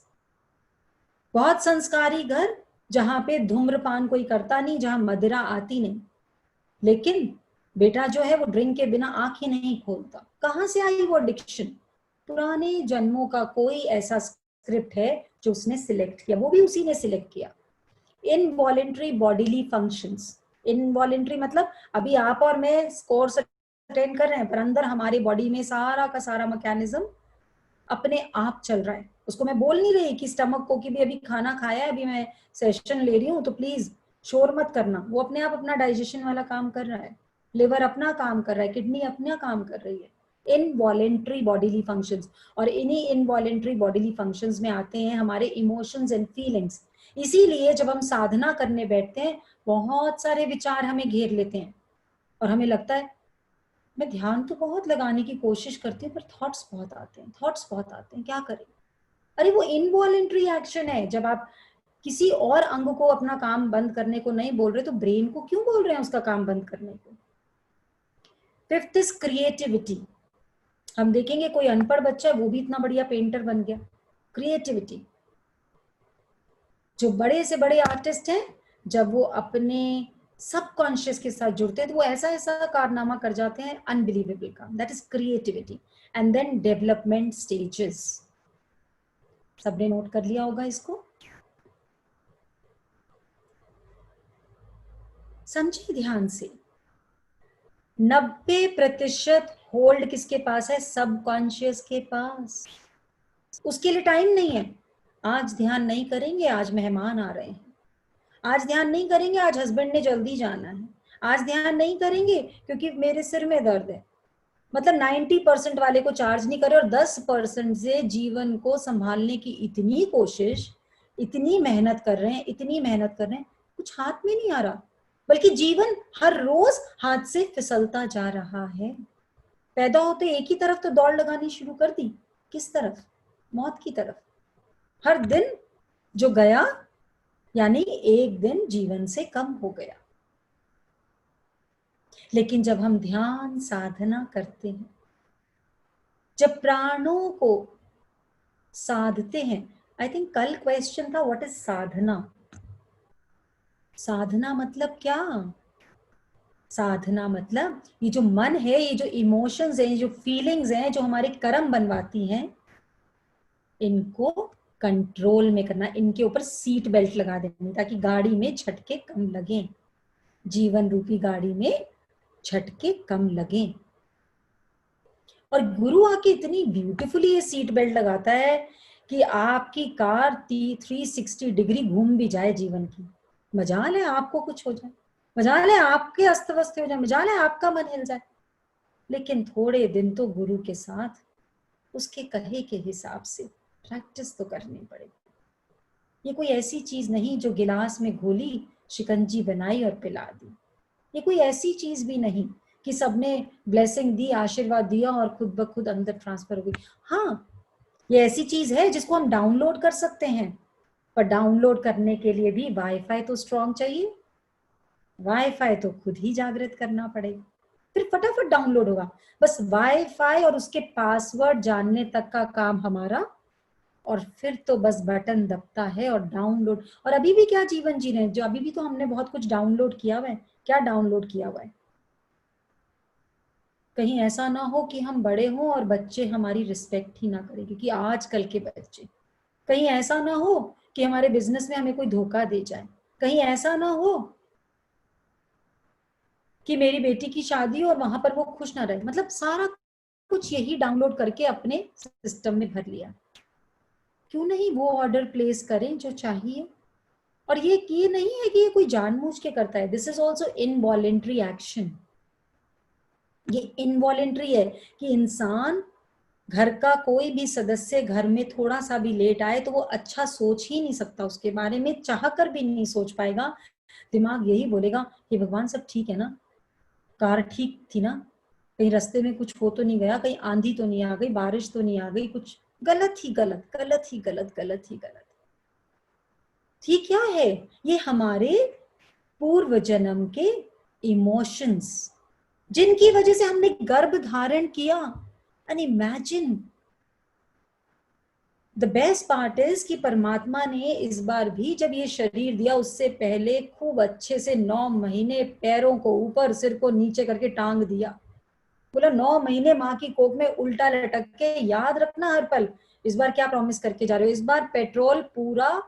बहुत संस्कारी घर जहां पे धूम्रपान कोई करता नहीं, जहां मदिरा आती नहीं, लेकिन बेटा जो है वो ड्रिंक के बिना आंख ही नहीं खोलता। कहां से आई वो एडिक्शन, पुराने जन्मों का कोई ऐसा स्क्रिप्ट है जो उसने सिलेक्ट किया, वो भी उसी ने सिलेक्ट किया। इनवॉलेंट्री बॉडीली फंक्शंस, इनवॉलेंट्री मतलब अभी आप और मैं कोर्स अटेंड कर रहे हैं पर अंदर हमारे बॉडी में सारा का सारा मैकेनिज्म अपने आप चल रहा है। उसको मैं बोल नहीं रही कि स्टमक को कि भी अभी खाना खाया है, अभी मैं सेशन ले रही हूँ तो प्लीज शोर मत करना, वो अपने आप अपना डाइजेशन वाला काम कर रहा है, लिवर अपना काम कर रहा है, किडनी अपना काम कर रही है। इनवॉलेंट्री बॉडीली फंक्शंस, और इन्हीं इनवॉलेंट्री बॉडीली फंक्शंस में आते हैं हमारे इमोशंस एंड फीलिंग्स। इसीलिए जब हम साधना करने बैठते हैं बहुत सारे विचार हमें घेर लेते हैं और हमें लगता है मैं ध्यान तो बहुत लगाने की कोशिश करती हूँ पर थॉट्स बहुत आते हैं, थॉट्स बहुत आते हैं, क्या करें। अरे वो इनवॉलेंट्री एक्शन है। जब आप किसी और अंग को अपना काम बंद करने को नहीं बोल रहे तो ब्रेन को क्यों बोल रहे हैं उसका काम बंद करने को। 5th is creativity. हम देखेंगे कोई अनपढ़ बच्चा है वो भी इतना बढ़िया पेंटर बन गया। क्रिएटिविटी, जो बड़े से बड़े आर्टिस्ट हैं जब वो अपने सबकॉन्शियस के साथ जुड़ते हैं तो वो ऐसा ऐसा कारनामा कर जाते हैं, अनबिलीवेबल काम। That is creativity. And then development stages, सबने नोट कर लिया होगा इसको, समझिए ध्यान से। 90% होल्ड किसके पास है, सबकॉन्शियस के पास। उसके लिए टाइम नहीं है, आज ध्यान नहीं करेंगे, आज मेहमान आ रहे हैं, आज ध्यान नहीं करेंगे, आज हस्बैंड ने जल्दी जाना है, आज ध्यान नहीं करेंगे क्योंकि मेरे सिर में दर्द है। मतलब 90% वाले को चार्ज नहीं करे और 10% से जीवन को संभालने की इतनी कोशिश, इतनी मेहनत कर रहे हैं, इतनी मेहनत कर रहे हैं, कुछ हाथ में नहीं आ रहा, बल्कि जीवन हर रोज हाथ से फिसलता जा रहा है। पैदा होते एक ही तरफ तो दौड़ लगानी शुरू कर दी, किस तरफ, मौत की तरफ। हर दिन जो गया यानी एक दिन जीवन से कम हो गया। लेकिन जब हम ध्यान साधना करते हैं, जब प्राणों को साधते हैं, आई थिंक कल क्वेश्चन था व्हाट इज साधना। साधना मतलब क्या, साधना मतलब ये जो मन है, ये जो इमोशंस हैं, ये जो फीलिंग्स हैं, जो हमारे कर्म बनवाती हैं, इनको कंट्रोल में करना, इनके ऊपर सीट बेल्ट लगा देनी ताकि गाड़ी में झटके कम लगें, जीवन रूपी गाड़ी में झटके कम लगें। और गुरु आके इतनी ब्यूटीफुली ये सीट बेल्ट लगाता है कि आपकी कार 360 डिग्री घूम भी जाए जीवन की, मजाल है आपको कुछ हो जाए, मजाल है आपके अस्त व्यस्त हो जाए, मजाल है आपका मन हिल जाए, लेकिन थोड़े दिन तो गुरु के साथ उसके कहे के हिसाब से प्रैक्टिस तो करनी पड़ेगी। ये कोई ऐसी चीज नहीं जो गिलास में घोली, शिकंजी बनाई और पिला दी। ये कोई ऐसी चीज भी नहीं कि सबने ब्लेसिंग दी, आशीर्वाद दिया और खुद ब खुद अंदर ट्रांसफर हो गई। हाँ, ये ऐसी चीज है जिसको हम डाउनलोड कर सकते हैं, पर डाउनलोड करने के लिए भी वाईफाई तो स्ट्रॉन्ग चाहिए। वाईफाई तो खुद ही जागृत करना पड़ेगा, फिर फटाफट डाउनलोड होगा। बस वाईफाई और उसके पासवर्ड जानने तक का काम हमारा, और फिर तो बस बटन दबता है और डाउनलोड। और अभी भी क्या जीवन जी रहे हैं, जो अभी भी तो हमने बहुत कुछ डाउनलोड किया हुआ है। क्या डाउनलोड किया हुआ है? कहीं ऐसा ना हो कि हम बड़े हों और बच्चे हमारी रिस्पेक्ट ही ना करें, क्योंकि आजकल के बच्चे, कहीं ऐसा ना हो कि हमारे बिजनेस में हमें कोई धोखा दे जाए, कहीं ऐसा ना हो कि मेरी बेटी की शादी हो और वहां पर वो खुश ना रहे। मतलब सारा कुछ यही डाउनलोड करके अपने सिस्टम में भर लिया। क्यों नहीं वो ऑर्डर प्लेस करें जो चाहिए। और ये नहीं है कि ये कोई जानबूझ के करता है। This is also involuntary action. ये इनवॉलेंट्री है कि इंसान, घर का कोई भी सदस्य घर में थोड़ा सा भी लेट आए तो वो अच्छा सोच ही नहीं सकता, उसके बारे में चाह कर भी नहीं सोच पाएगा। दिमाग यही बोलेगा कि भगवान सब ठीक है ना, कार ठीक थी ना, कहीं रास्ते में कुछ हो तो नहीं गया, कहीं आंधी तो नहीं आ गई, बारिश तो नहीं आ गई, कुछ गलत ही गलत, गलत ही गलत, गलत ही गलत। ठीक क्या है? ये हमारे पूर्व जन्म के इमोशंस, जिनकी वजह से हमने गर्भ धारण किया। And imagine the best part is कि परमात्मा ने इस बार भी जब ये शरीर दिया, उससे पहले खूब अच्छे से 9 महीने पैरों को ऊपर, सिर को नीचे करके टांग दिया। बोला 9 महीने माँ की कोख में उल्टा लटक के, याद रखना हर पल। इस बार क्या प्रॉमिस करके जा रहे हो? इस बार पेट्रोल पूरा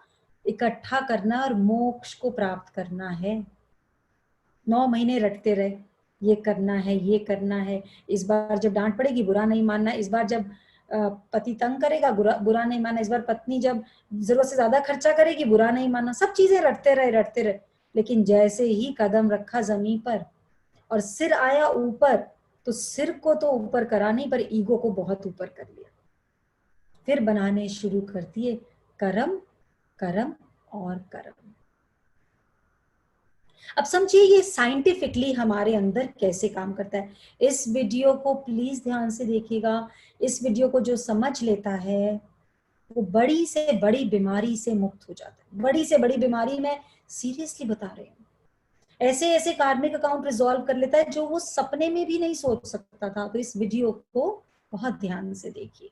इकट्ठा करना और मोक्ष को प्राप्त करना है। 9 महीने रटते रहे, ये करना है, ये करना है। इस बार जब डांट पड़ेगी बुरा नहीं मानना। इस बार जब पति तंग करेगा बुरा नहीं मानना। इस बार पत्नी जब जरूरत से ज्यादा खर्चा करेगी बुरा नहीं मानना। सब चीजें रटते रहे। लेकिन जैसे ही कदम रखा जमीन पर और सिर आया ऊपर, तो सिर को तो ऊपर करा नहीं, पर ईगो को बहुत ऊपर कर लिया। फिर बनाने शुरू कर दिए कर्म, कर्म और कर्म। अब समझिए ये साइंटिफिकली हमारे अंदर कैसे काम करता है। इस वीडियो को प्लीज ध्यान से देखिएगा। इस वीडियो को जो समझ लेता है वो बड़ी से बड़ी बीमारी से मुक्त हो जाता है। बड़ी से बड़ी बीमारी, मैं सीरियसली बता रही हूँ। ऐसे ऐसे कार्मिक अकाउंट रिजॉल्व कर लेता है जो वो सपने में भी नहीं सोच सकता था। तो इस वीडियो को बहुत ध्यान से देखिए।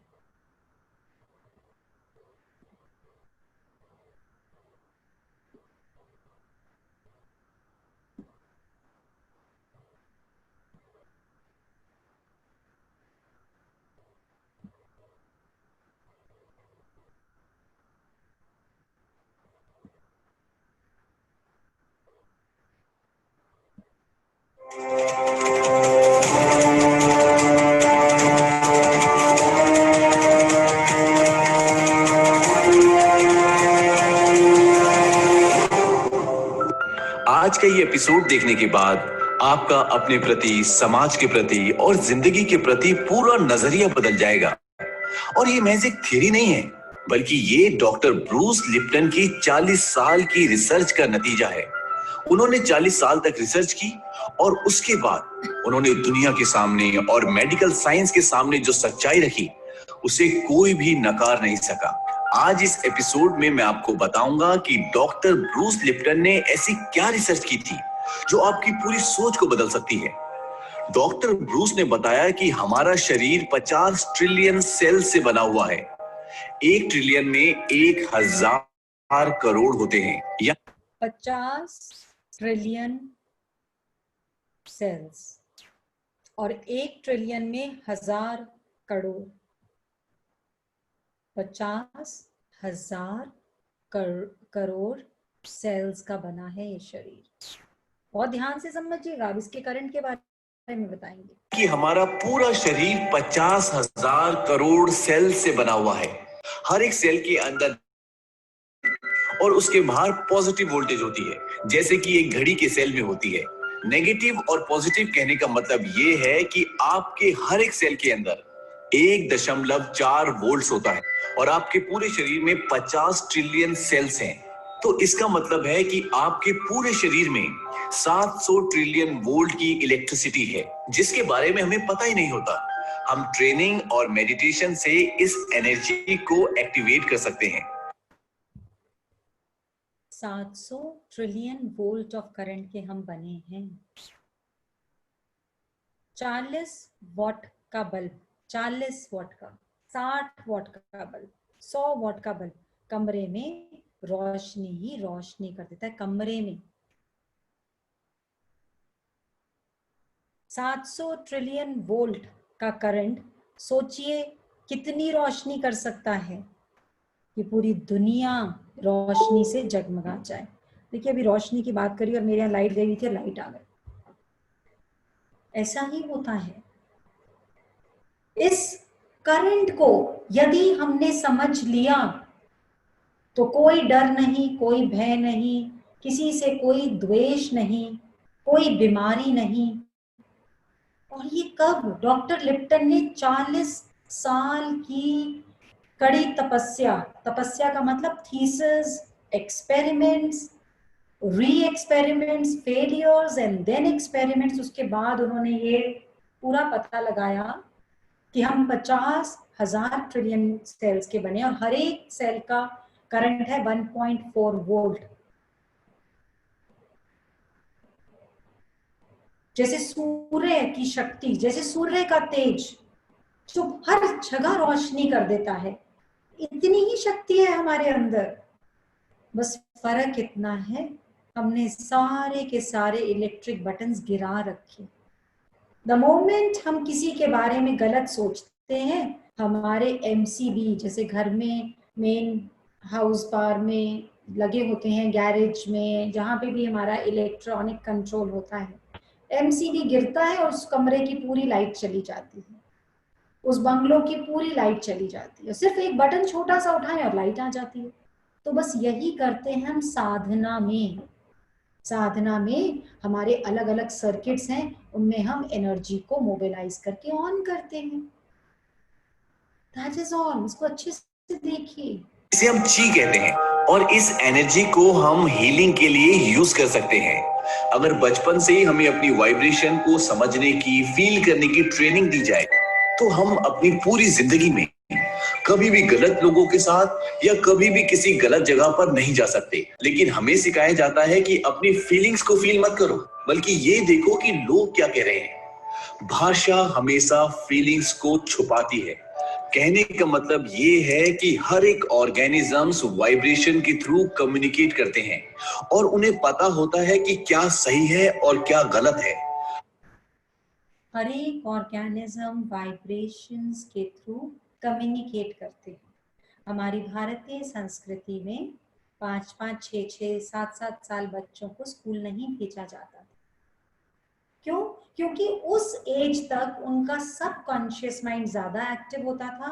आज का ये एपिसोड देखने के बाद आपका अपने प्रति, समाज के प्रति और जिंदगी के प्रति पूरा नजरिया बदल जाएगा। और ये महज एक थ्योरी नहीं है, बल्कि ये डॉक्टर ब्रूस लिप्टन की 40 साल की रिसर्च का नतीजा है। उन्होंने 40 साल तक रिसर्च की और उसके बाद उन्होंने दुनिया के सामने और मेडिकल साइंस के सामने जो सच्चाई रखी, उसे कोई भी नकार नहीं सका। आज इस एपिसोड में मैं आपको बताऊंगा कि डॉक्टर ब्रूस लिप्टन ने ऐसी क्या रिसर्च की थी जो आपकी पूरी सोच को बदल सकती है। डॉक्टर ब्रूस ने बताया कि हमारा शरीर 50 ट्रिलियन सेल से बना हुआ है। 1 ट्रिलियन में 1000 करोड़ होते हैं, या 50 ट्रिलियन सेल्स और 1 ट्रिलियन में 1000 करोड़। 50,000 करोड़ सेल्स का बना है ये शरीर। बहुत ध्यान से समझिएगा, अब इसके करंट के बारे में बताएंगे कि हमारा पूरा शरीर 50,000 करोड़ सेल से बना हुआ है। हर एक सेल के अंदर और उसके बाहर पॉजिटिव वोल्टेज होती है, जैसे कि एक घड़ी के सेल में होती है। नेगेटिव और पॉजिटिव कहने का मतलब ये है कि आपके हर एक सेल के अंदर 1.4 वोल्ट्स होता है और आपके पूरे शरीर में 50 ट्रिलियन सेल्स हैं। तो इसका मतलब है कि आपके पूरे शरीर में 700 ट्रिलियन वोल्ट की इलेक्ट्रिसिटी है, जिसके बारे में हमें पता ही नहीं होता। हम ट्रेनिंग और मेडिटेशन से इस एनर्जी को एक्टिवेट कर सकते हैं। 700 ट्रिलियन वोल्ट ऑफ करंट के हम बने हैं। 40 वॉट का बल्ब, 40 वॉट का, 60 वॉट का बल्ब, 100 वॉट का बल्ब कमरे में रोशनी ही रोशनी कर देता है। कमरे में 700 ट्रिलियन वोल्ट का करंट, सोचिए कितनी रोशनी कर सकता है कि पूरी दुनिया रोशनी से जगमगा जाए। देखिए अभी रोशनी की बात करी और मेरे यहाँ लाइट गई हुई थी, लाइट आ गई। ऐसा ही होता है। इस करंट को यदि हमने समझ लिया तो कोई डर नहीं, कोई भय नहीं, किसी से कोई द्वेष नहीं, कोई बीमारी नहीं। और ये कब? डॉक्टर लिप्टन ने 40 साल की कड़ी तपस्या, तपस्या का मतलब thesis, experiments, re experiments, failures and then experiments, उसके बाद उन्होंने ये पूरा पता लगाया कि हम 50,000 ट्रिलियन सेल्स के बने और हर एक सेल का करंट है 1.4 वोल्ट। जैसे सूर्य की शक्ति, जैसे सूर्य का तेज जो हर जगह रोशनी कर देता है, इतनी ही शक्ति है हमारे अंदर। बस फर्क इतना है हमने सारे के सारे इलेक्ट्रिक बटन्स गिरा रखे। द मोमेंट हम किसी के बारे में गलत सोचते हैं, हमारे एमसीबी जैसे घर में मेन हाउस पावर में लगे होते हैं, गैरेज में, जहाँ पे भी हमारा इलेक्ट्रॉनिक कंट्रोल होता है, एमसीबी गिरता है और उस कमरे की पूरी लाइट चली जाती है, उस बंगलों की पूरी लाइट चली जाती है। सिर्फ एक बटन छोटा सा उठाएं और लाइट आ जाती है। तो बस यही करते हैं हम साधना में। साधना में हमारे अलग अलग सर्किट्स हैं, उनमें हम एनर्जी को मोबिलाइज करके ऑन करते हैं। That is all. इसको अच्छे से देखिए। इसे हम ची कहते हैं और इस एनर्जी को हम हीलिंग के लिए यूज कर सकते हैं। अगर बचपन से ही हमें अपनी वाइब्रेशन को समझने की, फील करने की ट्रेनिंग दी जाए तो हम अपनी पूरी जिंदगी में कभी भी गलत लोगों के साथ या कभी भी किसी गलत जगह पर नहीं जा सकते। लेकिन हमें सिखाया जाता है कि अपनी फीलिंग्स को फील मत करो, बल्कि ये देखो कि लोग क्या कह रहे हैं। भाषा हमेशा फीलिंग्स को छुपाती है। कहने का मतलब ये है कि हर एक ऑर्गेनिजम्स वाइब्रेशन के थ्रू कम्युनिकेट करते हैं और उन्हें पता होता है कि क्या सही है और क्या गलत है। हर एक ऑर्गेनिज्म वाइब्रेशंस के थ्रू कम्युनिकेट करते हैं। हमारी भारतीय संस्कृति में 5-5, 6-6, 7-7 साल बच्चों को स्कूल नहीं भेजा जाता था। क्यों? क्योंकि उस एज तक उनका सबकॉन्शियस माइंड ज्यादा एक्टिव होता था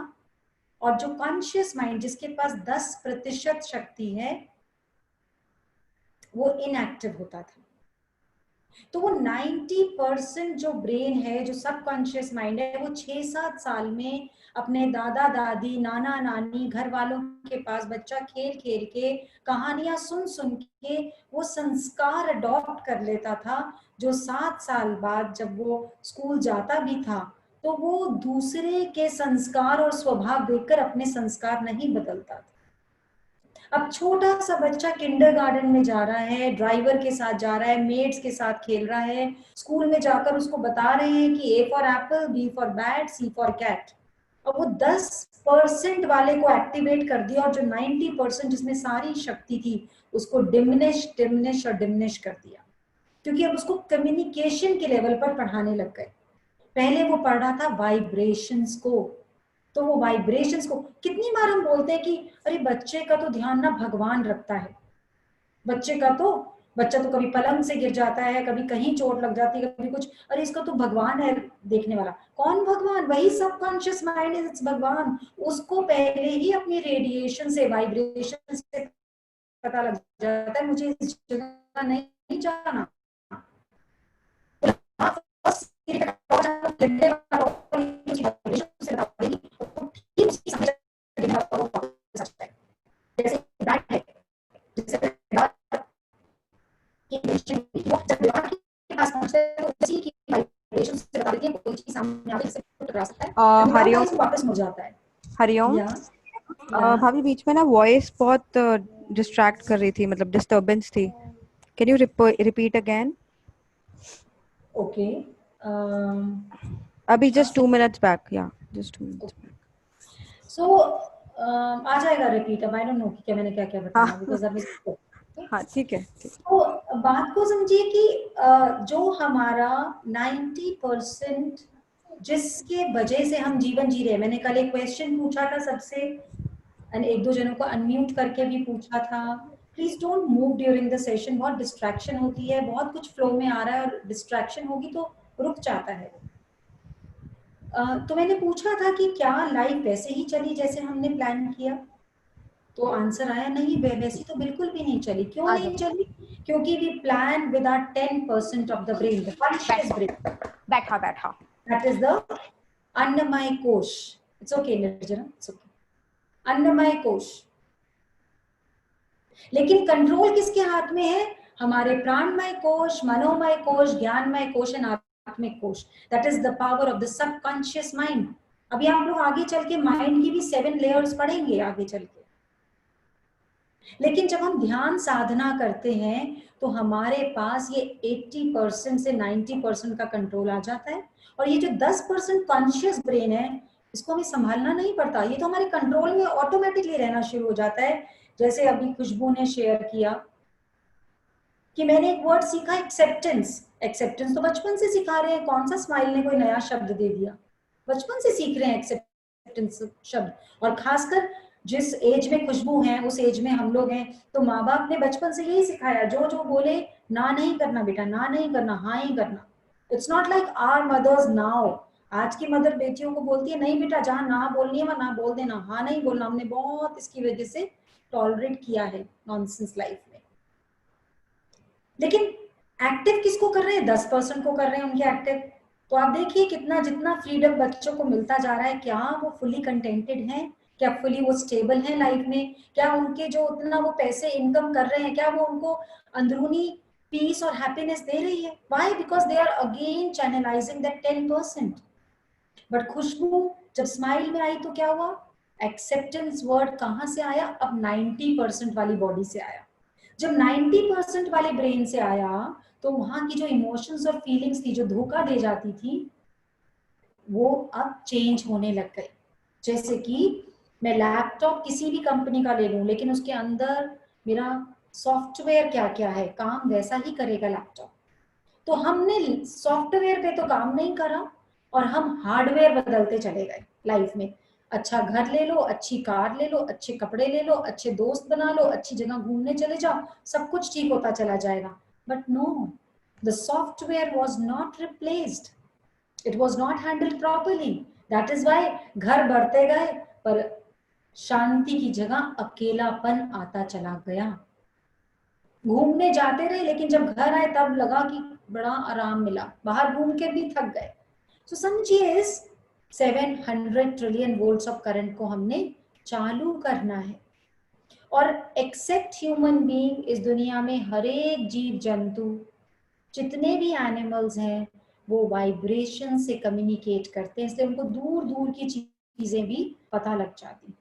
और जो कॉन्शियस माइंड जिसके पास 10% शक्ति है वो इनएक्टिव होता था। तो वो 90% जो ब्रेन है, जो सबकॉन्शियस माइंड है, वो 6-7 साल में अपने दादा दादी, नाना नानी, घर वालों के पास बच्चा खेल खेल के, कहानियां सुन सुन के वो संस्कार अडॉप्ट कर लेता था, जो 7 साल बाद जब वो स्कूल जाता भी था तो वो दूसरे के संस्कार और स्वभाव देखकर अपने संस्कार नहीं बदलता था। अब छोटा सा बच्चा किंडरगार्टन में जा रहा है, ड्राइवर के साथ जा रहा है, मेट्स के साथ खेल रहा है, स्कूल में जाकर उसको बता रहे हैं कि A for apple, B for bat, C for cat. अब वो 10% वाले को एक्टिवेट कर दिया और जो 90% जिसमें सारी शक्ति थी उसको डिमिनिश और डिमिनिश कर दिया, क्योंकि अब उसको कम्युनिकेशन के लेवल पर पढ़ाने लग गए। पहले वो पढ़ रहा था वाइब्रेशंस को, तो वो वाइब्रेशंस को कितनी बार हम बोलते हैं कि अरे बच्चे का तो ध्यान ना भगवान रखता है, बच्चा तो कभी पलंग से गिर जाता है, कभी कहीं चोट लग जाती है, कभी कुछ, अरे इसका तो भगवान है देखने वाला। कौन भगवान? वही सबकॉन्शियस माइंड इज भगवान। उसको पहले ही अपनी रेडिएशन से, वाइब्रेशन से पता लग जाता है मुझे इस जगह नहीं जाना, लगने वाला और उसकी वाइब्रेशन से बताओगे तो ठीक उसकी समझ लगने वाला और वापस आ जाता है। जैसे बैट है, जैसे बैट की वाइब्रेशन वो जब बैट के पास पहुंचता है तो उसी की वाइब्रेशन से बता देती है कोई चीज सामने आके से टकरा सकता है, हरिओम वापस मुड़ जाता है। हरिओम भाभी बीच में ना वॉइस बहुत डिस्ट्रैक्ट कर रही थी, मतलब डिस्टर्बेंस थी। Can you repeat again? Okay, अभी जस्ट 2 minutes बैक, या जस्ट 2 minutes बैक। सो आ जाएगा रिपीट। अब आई डोंट नो कि क्या मैंने क्या बताया बिकॉज़ दैट वाज हाँ ठीक है। तो बात को समझिए कि जो हमारा 90% जिसके वजह से हम जीवन जी रहे हैं, मैंने कल एक क्वेश्चन पूछा था सबसे, एक दो जनों को अनम्यूट करके भी पूछा था, please don't move during the session. बहुत डिस्ट्रैक्शन होती है, बहुत कुछ फ्लो में आ रहा है और डिस्ट्रैक्शन होगी तो रुक जाता है। तो मैंने पूछा था कि क्या लाइफ वैसे ही चली जैसे हमने प्लान किया, तो आंसर आया नहीं, वैसी तो बिल्कुल भी नहीं चली। क्यों नहीं चली? क्योंकि we plan with our 10% of the brain, the conscious brain. बैठा दैट इज द अन्नमय कोश। It's okay Nirjana, it's okay, अन्नमय कोश। लेकिन कंट्रोल किसके हाथ में है? हमारे प्राणमय कोश, मनोमय कोश, ज्ञानमय कोश एंड आत्मिक कोश। That is the power of the subconscious mind. अभी आप लोग आगे चल के माइंड की भी 7 लेयर्स पढ़ेंगे आगे चल के। लेकिन जब हम ध्यान साधना करते हैं तो हमारे पास ये 80% से 90% का कंट्रोल आ जाता है, और ये जो 10% कॉन्शियस ब्रेन है इसको हमें संभालना नहीं पड़ता, ये तो हमारे कंट्रोल में ऑटोमेटिकली रहना शुरू हो जाता है। जैसे अभी खुशबू ने शेयर किया कि मैंने एक वर्ड सीखा, एक्सेप्टेंस। एक्सेप्टेंस तो बचपन से सिखा रहे हैं, कौन सा स्माइल ने कोई नया शब्द दे दिया, बचपन से सीख रहे हैं एक्सेप्टेंस शब्द। और खासकर जिस एज में खुशबू है उस एज में हम लोग हैं, तो माँ बाप ने बचपन से यही सिखाया, जो जो बोले ना नहीं करना बेटा, ना नहीं करना, हाँ ही करना। It's not like our mothers now. आज की मदर बेटियों को बोलती है नहीं बेटा, जहाँ ना बोलनी है वहां ना बोल देना, हाँ नहीं बोलना। हमने बहुत इसकी वजह से टॉलरेट किया है नॉनसेंस लाइफ में। लेकिन एक्टिव किसको कर रहे हैं? 10% को कर रहे हैं उनके एक्टिव। तो आप देखिए कितना, जितना फ्रीडम बच्चों को मिलता जा रहा है, क्या वो फुली कंटेंटेड हैं? क्या फुली वो स्टेबल हैं लाइफ में? क्या उनके जो उतना वो पैसे इनकम कर रहे हैं, क्या वो उनको अंदरूनी पीस और हैप्पीनेस दे रही है? Why? Because they are again channelizing that 10%। But Khushboo जब स्माइल में आई तो क्या हुआ? एक्सेप्टेंस वर्ड कहां से आया? अब 90% वाली बॉडी से आया। जब 90% वाले ब्रेन से आया तो वहां की जो इमोशंस और फीलिंग्स थी, जो धोखा दे जाती थी, वो अब चेंज होने लग गई। जैसे कि मैं लैपटॉप किसी भी कंपनी का ले लूं, लेकिन उसके अंदर मेरा सॉफ्टवेयर क्या क्या है, काम वैसा ही करेगा लैपटॉप। तो हमने सॉफ्टवेयर पे तो काम नहीं करा और हम हार्डवेयर बदलते चले गए लाइफ में। अच्छा घर ले लो, अच्छी कार ले लो, अच्छे कपड़े ले लो, अच्छे दोस्त बना लो, अच्छी जगह घूमने चले जाओ, सब कुछ ठीक होता चला जाएगा। But no, the software was not replaced, it was not handled properly. That is why घर बढ़ते गए पर शांति की जगह अकेलापन आता चला गया। घूमने जाते रहे लेकिन जब घर आए तब लगा कि बड़ा आराम मिला, बाहर घूम के भी थक गए। तो समझिए इस 700 ट्रिलियन वोल्ट्स ऑफ करंट को हमने चालू करना है। और एक्सेप्ट ह्यूमन बीइंग, इस दुनिया में हर एक जीव जंतु, जितने भी एनिमल्स हैं, वो वाइब्रेशन से कम्युनिकेट करते हैं, इसलिए उनको दूर दूर की चीजें भी पता लग जाती।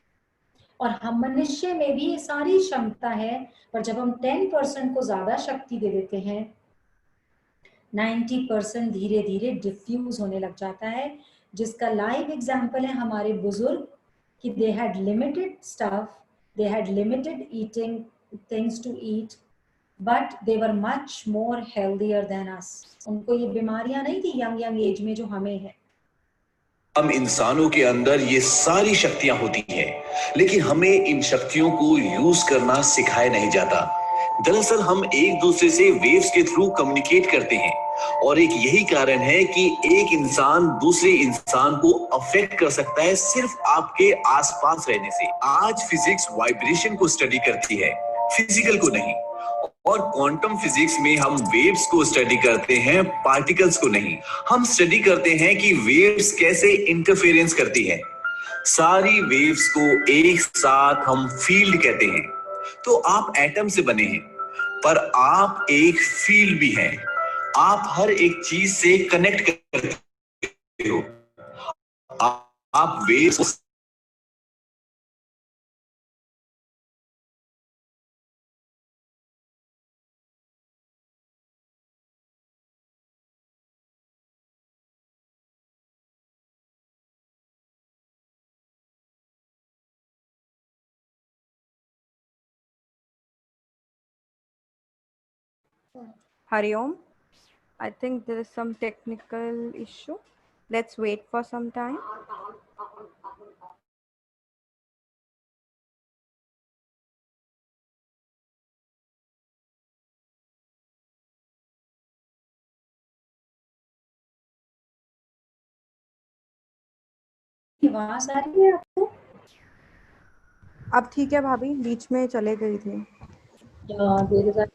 और हम मनुष्य में भी ये सारी क्षमता है, पर जब हम 10% को ज्यादा शक्ति दे देते हैं, 90% धीरे धीरे डिफ्यूज होने लग जाता है। जिसका लाइव एग्जाम्पल है हमारे बुजुर्ग, कि they had limited stuff, they had limited eating things to eat, but they were much more healthier than us. उनको ये बीमारियां नहीं थी यंग यंग एज में जो हमें है। हम इंसानों के अंदर ये सारी शक्तियां होती हैं, लेकिन हमें इन शक्तियों को यूज करना सिखाया नहीं जाता। दरअसल हम एक दूसरे से वेव्स के थ्रू कम्युनिकेट करते हैं, और एक यही कारण है कि एक इंसान दूसरे इंसान को अफेक्ट कर सकता है सिर्फ आपके आसपास रहने से। आज फिजिक्स वाइब्रेशन को स्टडी करती है, फिजिकल को नहीं। और क्वांटम फिजिक्स में हम वेव्स को स्टडी करते हैं, पार्टिकल्स को नहीं। हम स्टडी करते हैं कि वेव्स कैसे इंटरफेरेंस करती है। सारी वेव्स को एक साथ हम फील्ड कहते हैं। तो आप एटम से बने हैं, पर आप एक फील्ड भी हैं। आप हर एक चीज से कनेक्ट करते हो। आप waves Hariom, I think there is some technical issue. Let's wait for some time. आवाज आ रही है आपको? अब ठीक है भाभी, बीच में चले गई थी। There is a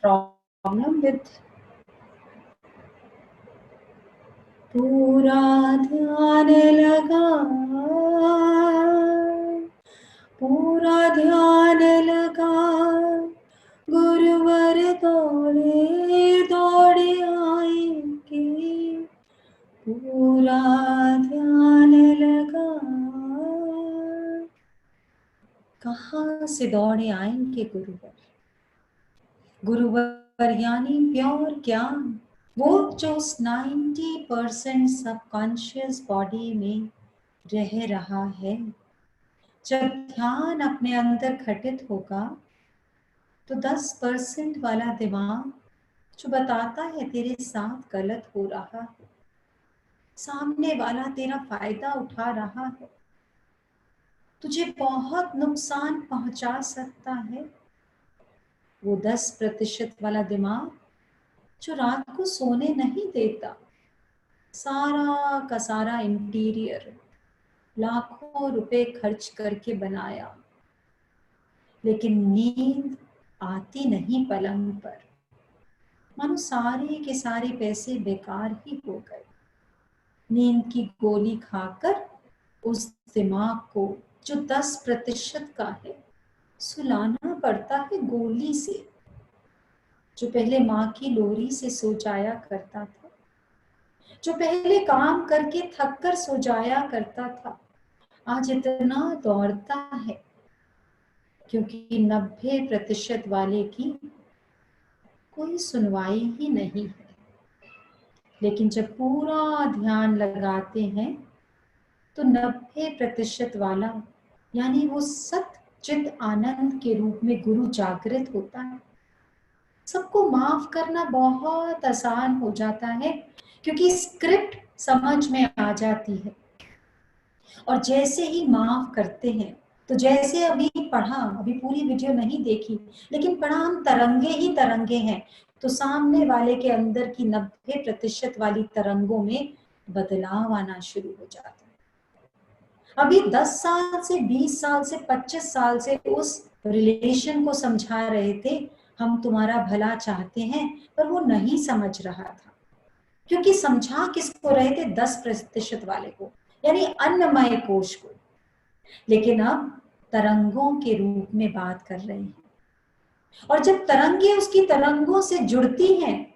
problem with पूरा ध्यान लगा, पूरा ध्यान लगा, गुरुवर दौड़े दौड़े आएंगे, पूरा ध्यान लगा। कहाँ से दौड़े आएंगे गुरुवर? गुरुवर यानी प्योर ज्ञान, वो जो 90% सबकॉन्शियस बॉडी में रह रहा है। जब ध्यान अपने अंदर घटित होगा तो 10% वाला दिमाग जो बताता है तेरे साथ गलत हो रहा है, सामने वाला तेरा फायदा उठा रहा है, तुझे बहुत नुकसान पहुंचा सकता है, वो 10% वाला दिमाग जो रात को सोने नहीं देता, सारा का सारा इंटीरियर लाखों रुपए खर्च करके बनाया, लेकिन नींद आती नहीं पलंग पर, मानो सारे के सारे पैसे बेकार ही हो गए। नींद की गोली खाकर उस दिमाग को जो 10% का है सुलाना पड़ता है गोली से। जो पहले माँ की लोरी से सो जाया करता था, जो पहले काम करके थक कर सो जाया करता था, आज इतना दौड़ता है क्योंकि 90% वाले की कोई सुनवाई ही नहीं है। लेकिन जब पूरा ध्यान लगाते हैं तो 90% वाला यानी वो सत चित आनंद के रूप में गुरु जागृत होता है। सबको माफ करना बहुत आसान हो जाता है क्योंकि स्क्रिप्ट समझ में आ जाती है। और जैसे ही माफ करते हैं तो जैसे अभी पढ़ा, अभी पूरी वीडियो नहीं देखी लेकिन पढ़ा हम तरंगे ही तरंगे हैं, तो सामने वाले के अंदर की 90% वाली तरंगों में बदलाव आना शुरू हो जाता है। अभी 10 साल से 20 साल से 25 साल से उस रिलेशन को समझा रहे थे, हम तुम्हारा भला चाहते हैं, पर वो नहीं समझ रहा था क्योंकि समझा किसको रहे थे? 10% वाले को, यानी अन्नमय कोश को। लेकिन अब तरंगों के रूप में बात कर रहे हैं, और जब तरंगे उसकी तरंगों से जुड़ती हैं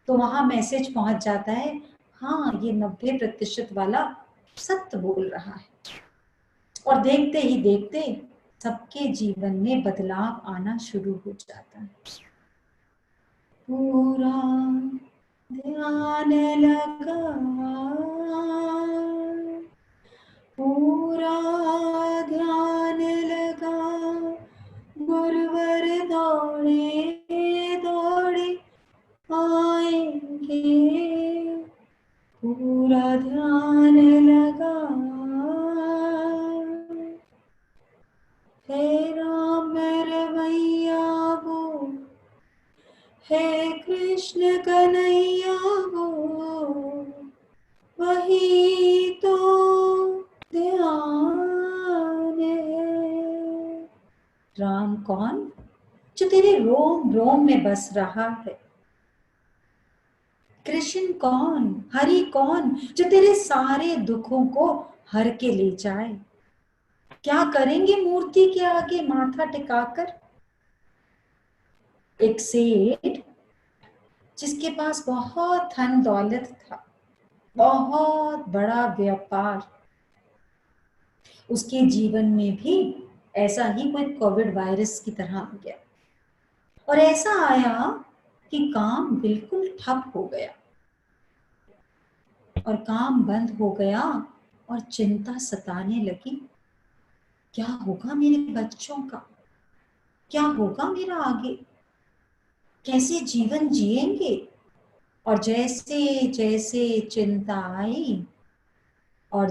तो वहां मैसेज पहुंच जाता है, हाँ ये 90% वाला सत्य बोल रहा है। और देखते ही देखते सबके जीवन में बदलाव आना शुरू हो जाता है। पूरा ध्यान लगा, पूरा ध्यान लगा, गुरुवर दौड़े दौड़े आएंगे, पूरा ध्यान लगा। हे राम रवैया वो, हे कृष्ण कन्हैया वो, वही तो ध्यान है। राम कौन? जो तेरे रोम रोम में बस रहा है। कृष्ण कौन, हरि कौन, जो तेरे सारे दुखों को हर के ले जाए। क्या करेंगे मूर्ति के आगे माथा टिकाकर। एक सेठ जिसके पास बहुत धन दौलत था, बहुत बड़ा व्यापार, उसके जीवन में भी ऐसा ही कोई कोविड वायरस की तरह आ गया। और ऐसा आया कि काम बिल्कुल ठप हो गया और काम बंद हो गया और चिंता सताने लगी। क्या होगा मेरे बच्चों का, क्या होगा मेरा आगे, कैसे जीवन जिएंगे। और जैसे जैसे चिंता आई और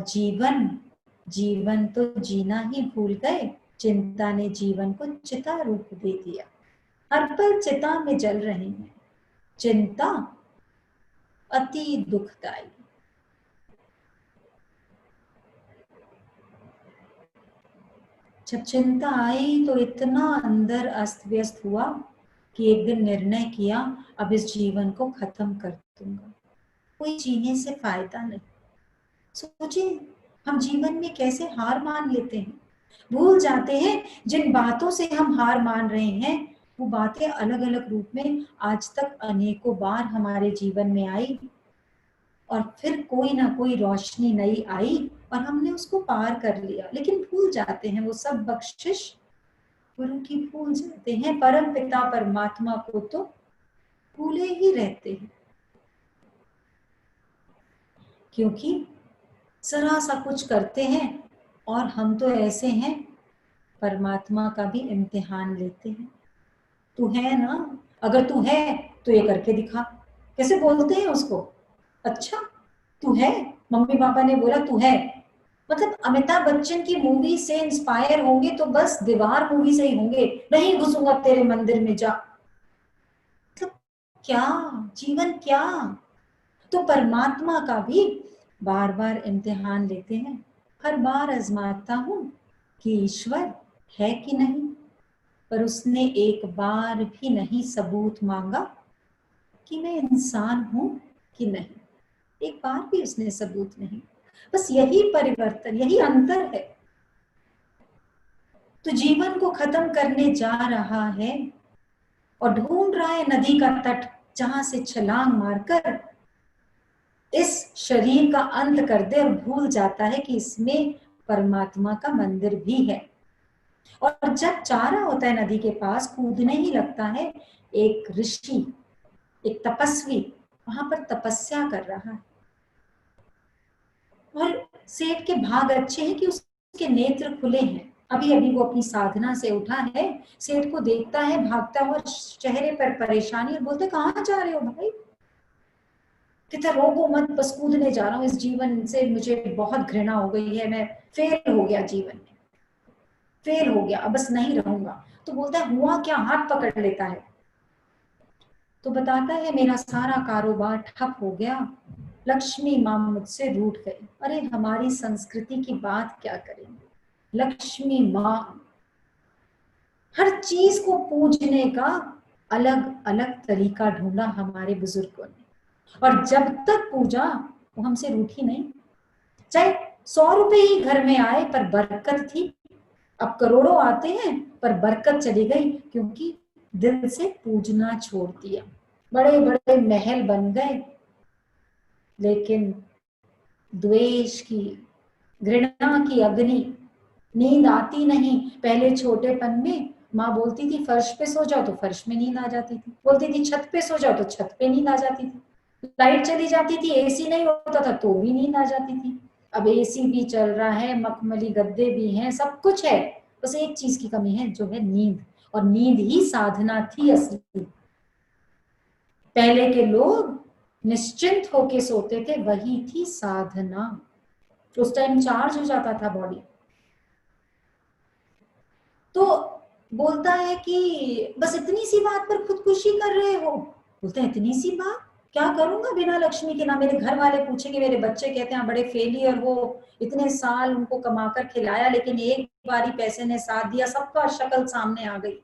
जीवन तो जीना ही भूल गए, चिंता ने जीवन को चिता रूप दे दिया। हर पल चिता में जल रहे हैं। चिंता अति दुखदाई। जब चिंता आई तो इतना अंदर अस्त व्यस्त हुआ कि एक दिन निर्णय किया, अब इस जीवन को खत्म कर दूंगा, कोई जीने से फायदा नहीं। सोचिए हम जीवन में कैसे हार मान लेते हैं, भूल जाते हैं जिन बातों से हम हार मान रहे हैं वो बातें अलग अलग रूप में आज तक अनेकों बार हमारे जीवन में आई और फिर कोई ना कोई रोशनी नई आई और हमने उसको पार कर लिया। लेकिन भूल जाते हैं वो सब बख्शिश गुरु की, भूल जाते हैं परम पिता परमात्मा को तो भूले ही रहते हैं, क्योंकि जरा सा कुछ करते हैं और हम तो ऐसे हैं परमात्मा का भी इम्तिहान लेते हैं। तू है ना, अगर तू है तो ये करके दिखा। कैसे बोलते हैं उसको, अच्छा तू है, मम्मी पापा ने बोला तू है, मतलब अमिताभ बच्चन की मूवी से इंस्पायर होंगे तो बस दीवार मूवी से ही होंगे, नहीं घुसूंगा तेरे मंदिर में जा। मतलब क्या जीवन, क्या। तो परमात्मा का भी बार बार इम्तिहान लेते हैं। हर बार आजमाता हूं कि ईश्वर है कि नहीं, पर उसने एक बार भी नहीं सबूत मांगा कि मैं इंसान हूं कि नहीं। एक बार भी उसने सबूत नहीं। बस यही परिवर्तन, यही अंतर है। तो जीवन को खत्म करने जा रहा है और ढूंढ रहा है नदी का तट जहां से छलांग मारकर इस शरीर का अंत कर दे, और भूल जाता है कि इसमें परमात्मा का मंदिर भी है। और जब जा रहा होता है नदी के पास, कूदने ही लगता है, एक ऋषि, एक तपस्वी वहां पर तपस्या कर रहा है। और सेठ के भाग अच्छे हैं कि उसके नेत्र खुले हैं, अभी अभी वो अपनी साधना से उठा है। सेठ को देखता है भागता हुआ, चेहरे पर परेशानी, और बोलते कहाँ जा रहे हो भाई। कहता रोको मत, बस कूदने जा रहा हूँ, इस जीवन से मुझे बहुत घृणा हो गई है, मैं फेल हो गया, जीवन में फेल हो गया, अब बस नहीं रहूंगा। तो बोलता है हुआ क्या, हाथ पकड़ लेता है तो बताता है मेरा सारा कारोबार ठप हो गया, लक्ष्मी माँ मुझसे रूठ गई। अरे हमारी संस्कृति की बात क्या करेंगे, लक्ष्मी माँ, हर चीज को पूजने का अलग अलग तरीका ढूंढा हमारे बुजुर्गों ने, और जब तक पूजा वो हमसे रूठी नहीं। चाहे 100 रुपए ही घर में आए पर बरकत थी, अब करोड़ों आते हैं पर बरकत चली गई, क्योंकि दिल से पूजना छोड़ दिया। बड़े बड़े महल बन गए, लेकिन द्वेष की, घृणा की अग्नि, नींद आती नहीं। पहले छोटेपन में माँ बोलती थी फर्श पे सो जाओ तो फर्श में नींद आ जाती थी, बोलती थी छत पे सो जाओ तो छत पे नींद आ जाती थी, लाइट चली जाती थी, एसी नहीं होता था तो भी नींद आ जाती थी। अब एसी भी चल रहा है, मखमली गद्दे भी हैं, सब कुछ है, बस एक चीज की कमी है जो है नींद। और नींद ही साधना थी असली। पहले के लोग निश्चिंत होके सोते थे, वही थी साधना। उस टाइम चार्ज हो जाता था बॉडी। तो बोलता है कि बस इतनी सी बात पर खुदकुशी कर रहे हो। बोलते हैं इतनी सी बात क्या करूंगा बिना लक्ष्मी के, ना मेरे घर वाले पूछेंगे, मेरे बच्चे कहते हैं बड़े फेलियर हो, इतने साल उनको कमाकर खिलाया लेकिन एक बारी पैसे ने साथ दिया, सबका शक्ल सामने आ गई।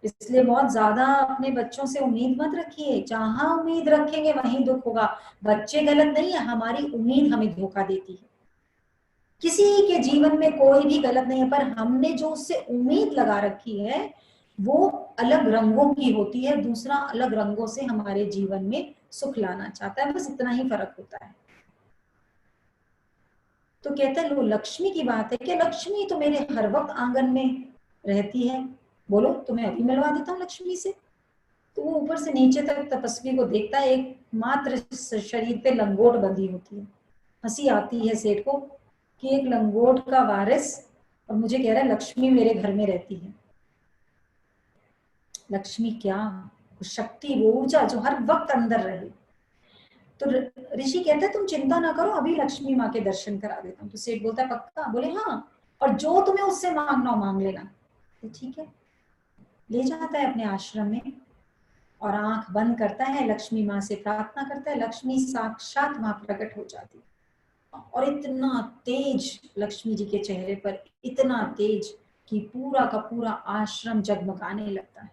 इसलिए बहुत ज्यादा अपने बच्चों से उम्मीद मत रखिए। जहां उम्मीद रखेंगे वहीं दुख होगा। बच्चे गलत नहीं है, हमारी उम्मीद हमें धोखा देती है। किसी के जीवन में कोई भी गलत नहीं है, पर हमने जो उससे उम्मीद लगा रखी है वो अलग रंगों की होती है, दूसरा अलग रंगों से हमारे जीवन में सुख लाना चाहता है। बस इतना ही फर्क होता है। तो कहते हैं लो लक्ष्मी की बात है कि लक्ष्मी तो मेरे हर वक्त आंगन में रहती है, बोलो तुम्हें अभी मिलवा देता हूँ लक्ष्मी से। तो वो ऊपर से नीचे तक तपस्वी को देखता है, एक मात्र शरीर पे लंगोट बंधी होती है। हंसी आती है सेठ को कि एक लंगोट का वारिस और मुझे कह रहा है लक्ष्मी मेरे घर में रहती है। लक्ष्मी क्या, शक्ति, वो ऊर्जा जो हर वक्त अंदर रहे। तो ऋषि कहते हैं तुम चिंता ना करो, अभी लक्ष्मी माँ के दर्शन करा देता हूँ। तो सेठ बोलता है पक्का? बोले हाँ, और जो तुम्हें उससे मांगना हो मांग लेना। तो ठीक है, ले जाता है अपने आश्रम में और आंख बंद करता है, लक्ष्मी माँ से प्रार्थना करता है। लक्ष्मी साक्षात माँ प्रकट हो जाती और इतना तेज लक्ष्मी जी के चेहरे पर, इतना तेज कि पूरा का पूरा आश्रम जगमगाने लगता है।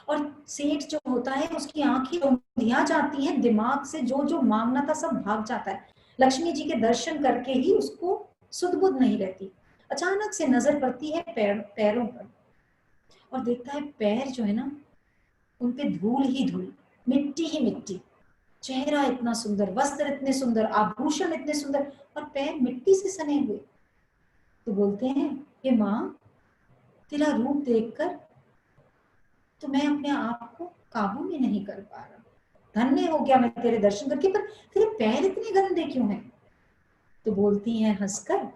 और सेठ जो होता है उसकी आंखें अंधिया जाती हैं, दिमाग से जो जो मांगना था सब भाग जाता है। लक्ष्मी जी के दर्शन करके ही उसको सुध बुध नहीं रहती। अचानक से नजर पड़ती है पैरों पर और देखता है पैर जो है ना उनपे धूल ही धूल, मिट्टी ही मिट्टी। चेहरा इतना सुंदर, वस्त्र इतने सुंदर, आभूषण इतने सुंदर, और पैर मिट्टी से सने हुए। तो बोलते हैं ये माँ, तेरा रूप देखकर तो मैं अपने आप को काबू में नहीं कर पा रहा। धन्य हो गया मैं तेरे दर्शन करके, पर तेरे पैर इतने गंदे क्यों हैं? तो बोलती हैं हंसकर,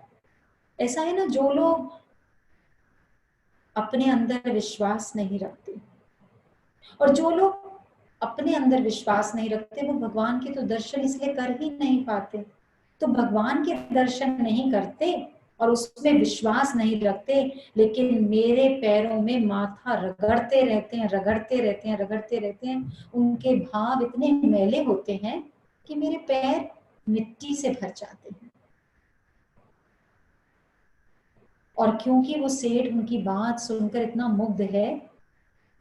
ऐसा है ना, जो लोग अपने अंदर विश्वास नहीं रखते और जो लोग अपने अंदर विश्वास नहीं रखते वो भगवान के तो दर्शन इसलिए कर ही नहीं पाते। तो भगवान के दर्शन नहीं करते और उसमें विश्वास नहीं रखते, लेकिन मेरे पैरों में माथा रगड़ते रहते हैं, रगड़ते रहते हैं, रगड़ते रहते हैं। उनके भाव इतने मैले होते हैं कि मेरे पैर मिट्टी से भर जाते हैं। और क्योंकि वो सेठ उनकी बात सुनकर इतना मुग्ध है,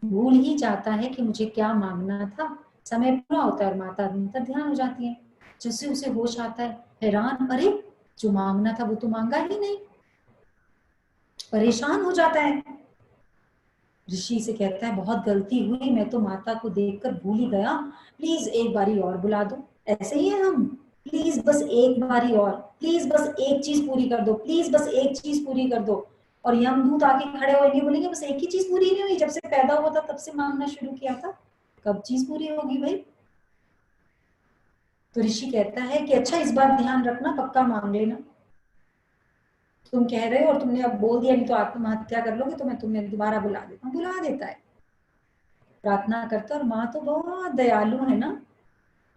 भूल ही जाता है कि मुझे क्या मांगना था। समय पूरा होता है और माता अंतर ध्यान हो जाती है। जैसे उसे होश आता है, हैरान, अरे जो मांगना था वो तो मांगा ही नहीं। परेशान हो जाता है, ऋषि से कहता है बहुत गलती हुई, मैं तो माता को देखकर भूल ही गया, प्लीज एक बारी और बुला दो। ऐसे ही है हम, प्लीज बस एक बारी और, प्लीज बस एक चीज पूरी कर दो, प्लीज बस एक चीज पूरी कर दो। और यमदूत आके खड़े होंगे, बोलेंगे बस एक ही चीज पूरी नहीं हुई, जब से पैदा हुआ था तब से मांगना शुरू किया था, कब चीज पूरी होगी भाई? तो ऋषि कहता है कि अच्छा इस बार ध्यान रखना, पक्का मांग लेना। तुम कह रहे हो और तुमने अब बोल दिया नहीं तो आत्महत्या कर लोगे, तो मैं तुम्हें दोबारा बुला देता हूँ। बुला देता है, प्रार्थना करता, और माँ तो बहुत दयालु है ना,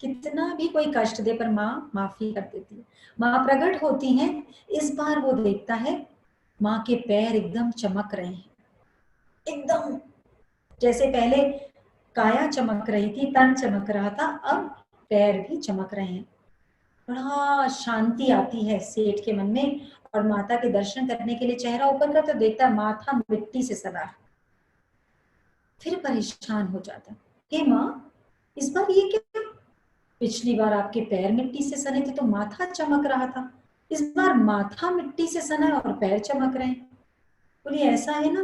कितना भी कोई कष्ट दे पर माँ माफी कर देती है। माँ प्रकट होती हैं। इस बार वो देखता है माँ के पैर एकदम चमक रहे हैं, एकदम जैसे पहले काया चमक रही थी, तन चमक रहा था, अब पैर भी चमक रहे हैं। बड़ा शांति आती है सेठ के मन में, और माता के दर्शन करने के लिए चेहरा ऊपर कर तो देखता है माथा मिट्टी से सना है। फिर परेशान हो जाता है, हे माँ इस बार ये क्या? पिछली बार आपके पैर मिट्टी से सने थे तो माथा चमक रहा था, इस बार माथा मिट्टी से सना है और पैर चमक रहे हैं। बोलिए ऐसा है ना,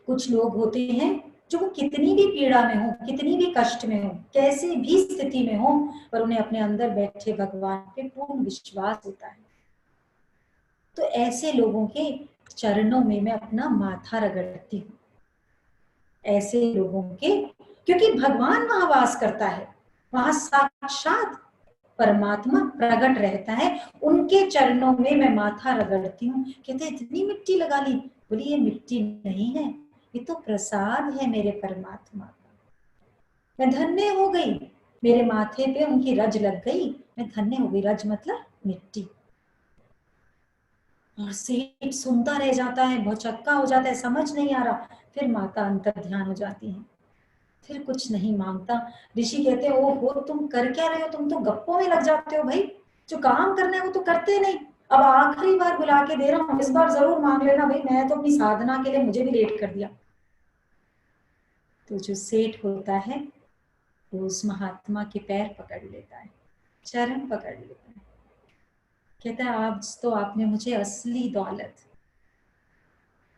कुछ लोग होते हैं जो वो कितनी भी पीड़ा में हो, कितनी भी कष्ट में हो, कैसी भी स्थिति में हो, पर उन्हें अपने अंदर बैठे भगवान पे पूर्ण विश्वास होता है। तो ऐसे लोगों के चरणों में मैं अपना माथा रगड़ती हूँ, ऐसे लोगों के, क्योंकि भगवान वहां वास करता है, वहां साक्षात परमात्मा प्रकट रहता है, उनके चरणों में मैं माथा रगड़ती हूँ। कहते इतनी मिट्टी लगा ली? बोली ये मिट्टी नहीं है, ये तो प्रसाद है मेरे परमात्मा का। मैं धन्य हो गई, मेरे माथे पे उनकी रज लग गई, मैं धन्य हो गई। रज मतलब मिट्टी। और सेठ सुनता रह जाता है, बहुत चक्का हो जाता है, समझ नहीं आ रहा। फिर माता अंतर ध्यान हो जाती है, फिर कुछ नहीं मांगता। ऋषि कहते हैं ओहो तुम कर क्या रहे हो, तुम तो गप्पों में लग जाते हो भाई, जो काम करना है वो तो करते नहीं, अब आखिरी बार बुला के दे रहा हूँ, इस बार जरूर मांग लेना भाई, मैं तो अपनी साधना के लिए मुझे भी लेट कर दिया। तो जो सेठ होता है वो उस महात्मा के पैर पकड़ लेता है, चरण पकड़ लेता है, कहता है आज तो आपने मुझे असली दौलत,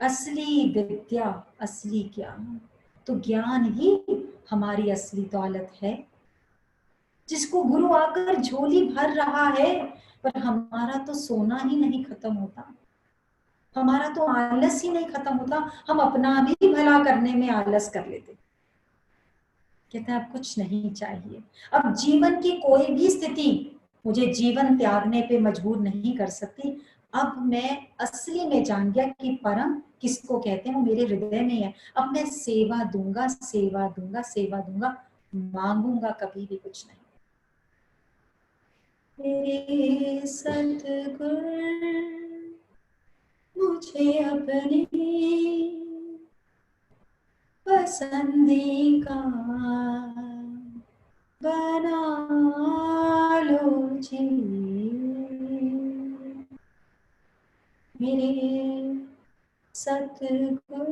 असली विद्या, असली ज्ञान, तो ज्ञान ही हमारी असली दौलत है, जिसको गुरु आकर झोली भर रहा है। पर हमारा तो सोना ही नहीं खत्म होता, हमारा तो आलस ही नहीं खत्म होता, हम अपना भी भला करने में आलस कर लेते। कहते हैं अब कुछ नहीं चाहिए, अब जीवन की कोई भी स्थिति मुझे जीवन त्यागने पे मजबूर नहीं कर सकती। अब मैं असली में जान गया कि परम किसको कहते हैं, वो मेरे हृदय में है। अब मैं सेवा दूंगा, सेवा दूंगा, सेवा दूंगा, मांगूंगा कभी भी कुछ नहीं। मेरे सतगुर मुझे अपनी पसंदी का बना लो जी, मेरे सतगुर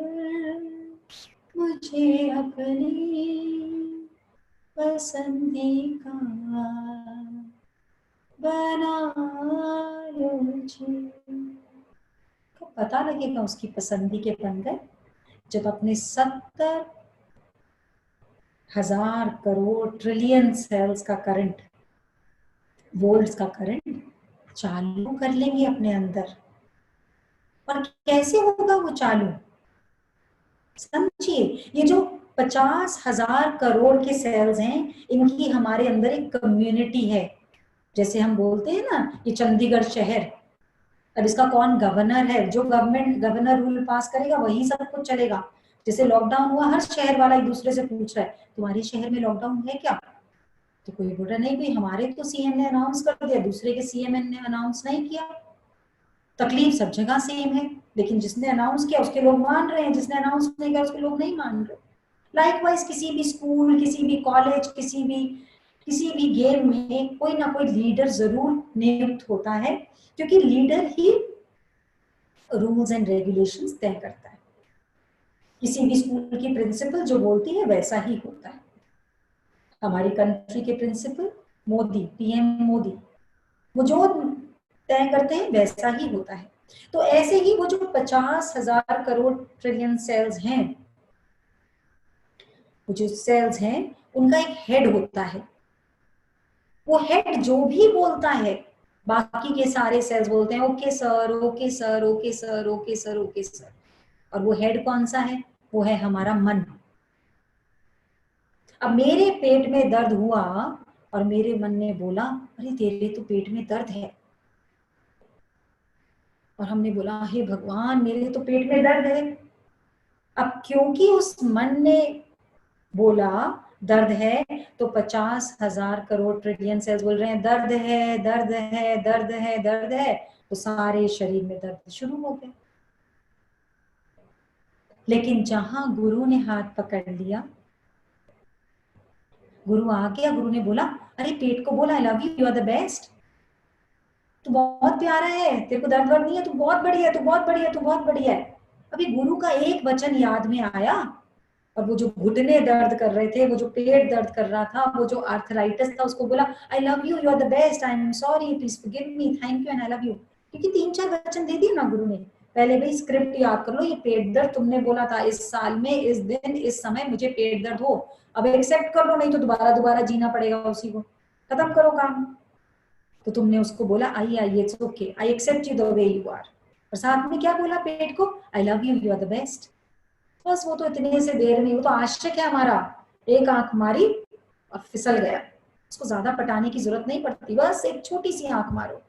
मुझे अपनी पसंदी का बना लो जी। को पता लगेगा उसकी पसंदी के बन गए जब अपने 70,000 करोड़ ट्रिलियन सेल्स का करंट, वोल्ट्स का करंट चालू कर लेंगे अपने अंदर। और कैसे होगा वो चालू, समझिए, ये जो 50,000 करोड़ के सेल्स हैं, इनकी हमारे अंदर एक कम्युनिटी है। जैसे हम बोलते हैं ना ये चंडीगढ़ शहर, अब इसका कौन गवर्नर है, जो गवर्नर रूल पास करेगा वही सब कुछ चलेगा। जैसे लॉकडाउन हुआ, हर शहर वाला एक दूसरे से पूछ रहा है तुम्हारे शहर में लॉकडाउन है क्या, तो कोई बोल रहा नहीं भाई हमारे तो सीएम ने अनाउंस कर दिया, दूसरे के सीएम ने अनाउंस नहीं किया। तकलीफ सब जगह सेम है, लेकिन जिसने अनाउंस किया उसके लोग मान रहे हैं, जिसने अनाउंस नहीं किया उसके लोग नहीं मान रहे। लाइकवाइज किसी भी स्कूल, किसी भी कॉलेज, किसी भी गेम में कोई ना कोई लीडर जरूर नियुक्त होता है, क्योंकि leader he rules and regulations तय करता है। किसी भी स्कूल की प्रिंसिपल जो बोलती है वैसा ही होता है। हमारी कंट्री के प्रिंसिपल मोदी, पीएम मोदी, वो जो तय करते हैं वैसा ही होता है। तो ऐसे ही वो जो 50,000 करोड़ ट्रिलियन सेल्स हैं, वो जो सेल्स हैं उनका एक हेड होता है। वो हेड जो भी बोलता है बाकी के सारे सेल्स बोलते हैं okay sir, okay sir, okay sir, okay sir, okay sir. और वो हेड कौन सा है, वो है हमारा मन। अब मेरे पेट में दर्द हुआ और मेरे मन ने बोला अरे तेरे तो पेट में दर्द है, और हमने बोला हे भगवान मेरे तो पेट में दर्द है। अब क्योंकि उस मन ने बोला दर्द है, तो 50,000 करोड़ ट्रिलियन सेल्स बोल रहे हैं दर्द है, दर्द है, दर्द है, दर्द है, तो सारे शरीर में दर्द शुरू हो गया। लेकिन जहां गुरु ने हाथ पकड़ लिया, गुरु आ गया, गुरु ने बोला अरे पेट को बोला I love you, you are the best, तू बहुत प्यारा है, तेरे को दर्द वर्द नहीं है, तू बहुत बढ़िया, तू बहुत बढ़िया, तू बहुत बढ़िया है। अभी गुरु का एक वचन याद में आया, और वो जो घुटने दर्द कर रहे थे, वो जो पेट दर्द कर रहा था, वो जो आर्थराइटिस था, उसको बोला I love you, you are the best, I am sorry, please forgive me, thank you and I love you. क्योंकि 3-4 वचन दे दिए ना गुरु ने। पहले भाई स्क्रिप्ट याद कर लो, ये पेट दर्द तुमने बोला था इस साल में, इस दिन, इस समय मुझे पेट दर्द हो, अब एक्सेप्ट कर लो, नहीं तो दोबारा जीना पड़ेगा उसी को, खत्म करो काम। तो तुमने उसको बोला I it's okay, I accept you the way you are, और साथ में क्या बोला पेट को, I love you, you are the best. बस वो तो इतने से देर नहीं, वो तो आशिक है हमारा, एक आंख मारी और फिसल गया, उसको ज्यादा पटाने की जरूरत नहीं पड़ती, बस एक छोटी सी आंख मारो।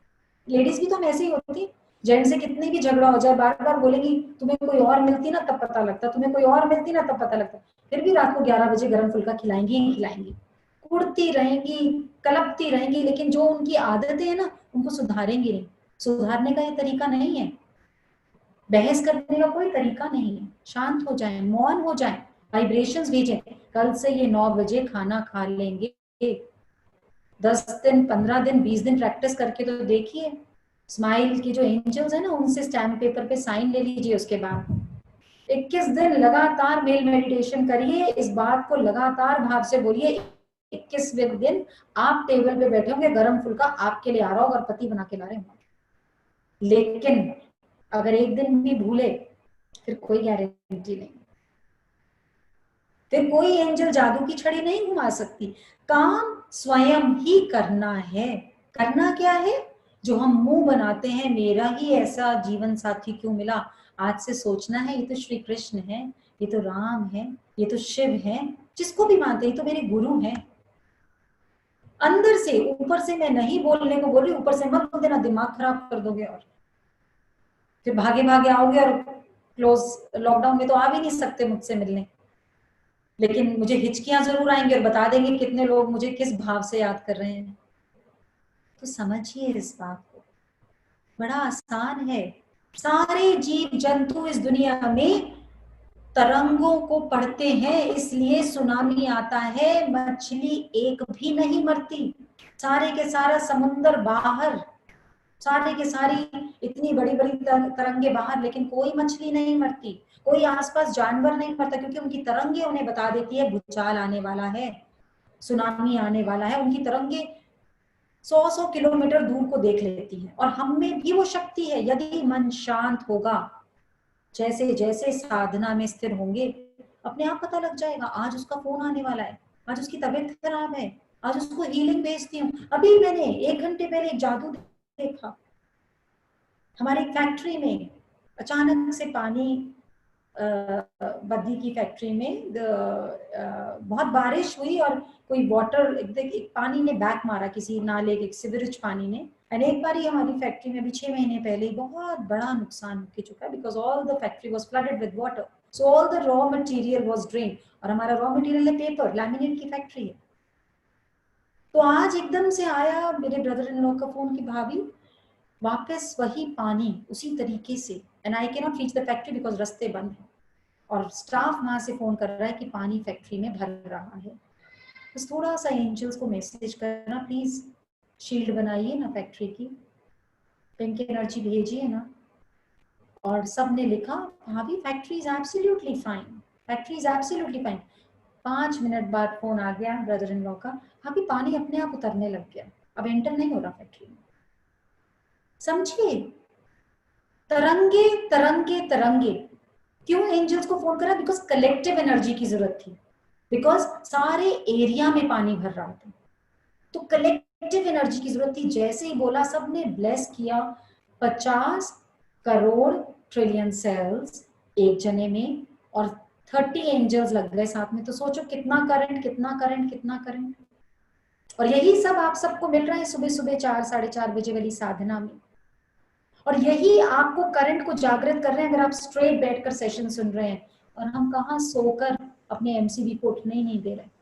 लेडीज भी तो हम ऐसे ही होती, जेंट्स से कितनी भी झगड़ा हो जाए बार बार बोलेंगी तुम्हें कोई और मिलती ना तब पता लगता, तुम्हें कोई और मिलती ना तब पता लगता, फिर भी रात को 11 बजे गर्म फुल्का खिलाएंगी ही खिलाएंगी, कुड़ती रहेंगी, कलपती रहेंगी, लेकिन जो उनकी आदतें हैं ना उनको सुधारेंगी नहीं। सुधारने का ये तरीका नहीं है, बहस करने का कोई तरीका नहीं है। शांत हो जाएं, मौन हो जाएं, वाइब्रेशंस भेजें, कल से ये 9 बजे खाना खा लेंगे। 10 दिन, 15 दिन, 20 दिन प्रैक्टिस करके तो देखिए, स्माइल की जो एंजल्स है ना, उनसे स्टैम्प पेपर पे साइन ले लीजिए। उसके बाद 21 दिन लगातार मेल मेडिटेशन करिए, इस बात को लगातार भाव से बोलिए। 21वें दिन आप टेबल पे बैठे होंगे, गरम फुल्का आपके लिए आ रहा होगा और पति बना के ला रहे होंगे। लेकिन अगर एक दिन भी भूले, फिर कोई गारंटी नहीं, फिर कोई एंजल जादू की छड़ी नहीं घुमा सकती। काम स्वयं ही करना है। करना क्या है? जो हम मुंह बनाते हैं, मेरा ही ऐसा जीवन साथी क्यों मिला, आज से सोचना है ये तो श्री कृष्ण है, ये तो राम है, ये तो शिव है, जिसको भी मानते हैं, ये तो मेरे गुरु हैं। अंदर से, ऊपर से मैं नहीं बोलने को बोल रही, ऊपर से मत बोल देना, दिमाग खराब कर दोगे। और फिर भागे भागे आओगे और क्लोज लॉकडाउन में तो आ भी नहीं सकते मुझसे मिलने, लेकिन मुझे हिचकियां जरूर आएंगे और बता देंगे कितने लोग मुझे किस भाव से याद कर रहे हैं। तो समझिए इस बात को, बड़ा आसान है। सारे जीव जंतु इस दुनिया में तरंगों को पढ़ते हैं, इसलिए सुनामी आता है, मछली एक भी नहीं मरती। सारे के सारा समुंदर बाहर, सारे के सारी इतनी बड़ी बड़ी तरंगे बाहर, लेकिन कोई मछली नहीं मरती, कोई आसपास जानवर नहीं मरता, क्योंकि उनकी तरंगे उन्हें बता देती है भूचाल आने वाला है, सुनामी आने वाला है। उनकी तरंगे 100-100 किलोमीटर दूर को देख लेती है। और हम में भी वो शक्ति है, यदि मन शांत होगा, जैसे जैसे साधना में स्थिर होंगे, अपने आप पता लग जाएगा। आज उसका फोन आने वाला है, आज उसकी तबीयत खराब है, आज उसको हीलिंग भेजती हूँ। अभी मैंने 1 घंटे पहले एक जादू देखा, हमारी फैक्ट्री में अचानक से पानी, बद्दी की फैक्ट्री में बहुत बारिश हुई और कोई वाटर, एक पानी ने बैक मारा, किसी नाले के सिवरेज पानी ने। एंड एक बार ही हमारी फैक्ट्री में अभी 6 महीने पहले ही बहुत बड़ा नुकसान हो चुका, because all the factory was flooded with water, so all the raw material was drain. और हमारा रॉ मटेरियल है पेपर, लैमिनेट की फैक्ट्री है। तो आज एकदम से आया मेरे ब्रदर इन लॉ का फोन की भाभी वापस वही पानी उसी तरीके से, and I can not reach the factory because रास्ते बंद है, और स्टाफ वहां से फोन कर रहा है कि पानी फैक्ट्री में भर रहा है। बस थोड़ा सा एंजल्स को मैसेज करना, प्लीज शील्ड बनाइए ना फैक्ट्री की, पिंक एनर्जी भेजिए ना। और सब ने लिखा, भाभी factory is absolutely fine, factory is absolutely fine. 5 minute बाद फोन आ गया ब्रदर इन लॉ का, भाभी पानी अपने आप उतरने लग गया, अब एंटर नहीं हो रहा फैक्ट्री में। समझिए, तरंगे तरंगे तरंगे। क्यों एंजल्स को फोन करा? बिकॉज कलेक्टिव एनर्जी की जरूरत थी, बिकॉज सारे एरिया में पानी भर रहा था, तो कलेक्टिव एनर्जी की जरूरत थी। जैसे ही बोला, सबने ब्लेस किया। 50 करोड़ ट्रिलियन सेल्स एक जने में, और 30 एंजल्स लग गए साथ में। तो सोचो कितना करंट, कितना करंट, कितना करंट। और यही सब आप सबको मिल रहा है सुबह सुबह 4-4:30 बजे वाली साधना में। और यही आपको करंट को जागृत कर रहे हैं अगर आप स्ट्रेट बैठकर सेशन सुन रहे हैं। और हम कहाँ सोकर अपने एमसीबी को उठने ही नहीं दे रहे।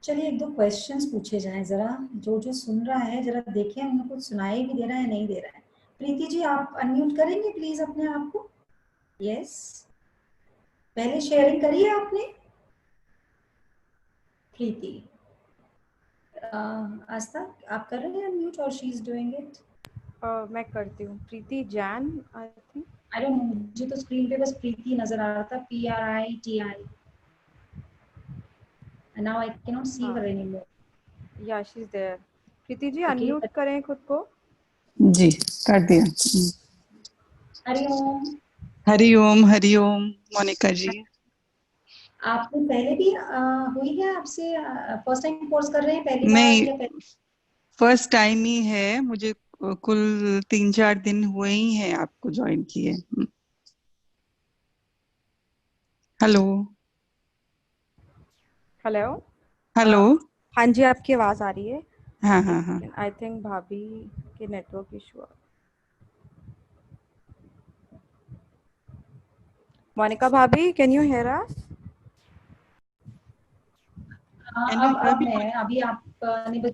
चलिए 1-2 क्वेश्चंस पूछे जाएं जरा, जो जो सुन रहा है जरा देखें हमें कुछ सुनाई भी दे रहा है नहीं दे रहा है। प्रीति जी आप अनम्यूट करेंगे प्लीज अपने आप को? यस, पहले शेयरिंग करिए आपने। प्रीति, आस्था आप कर रहे हैं अनम्यूट और शी इज डूइंग इट? मैं करती हूँ। Preeti Jain I think. I don't know, मुझे तो स्क्रीन पे बस प्रीति नजर आ रहा था, PRITI, and now I cannot see her anymore. या she is there. Preeti ji Okay, unmute करें खुद को। जी कर दिया। हरिओम। हरिओम मोनिका जी। आपने पहले भी हुई है आपसे, फर्स्ट टाइम कोर्स कर रहे हैं, पहली बार नहीं, या पहले? फर्स्ट टाइम ही है मुझे, कुल 3-4 दिन हुए ही हैं आपको ज्वाइन किए। Hello hello hello. हाँ जी, आपकी आवाज आ रही है। हाँ हाँ हाँ। आई थिंक भाभी के नेटवर्क इशू। मोनिका भाभी, can you hear us? Can you hear अब me? मैं अभी आपने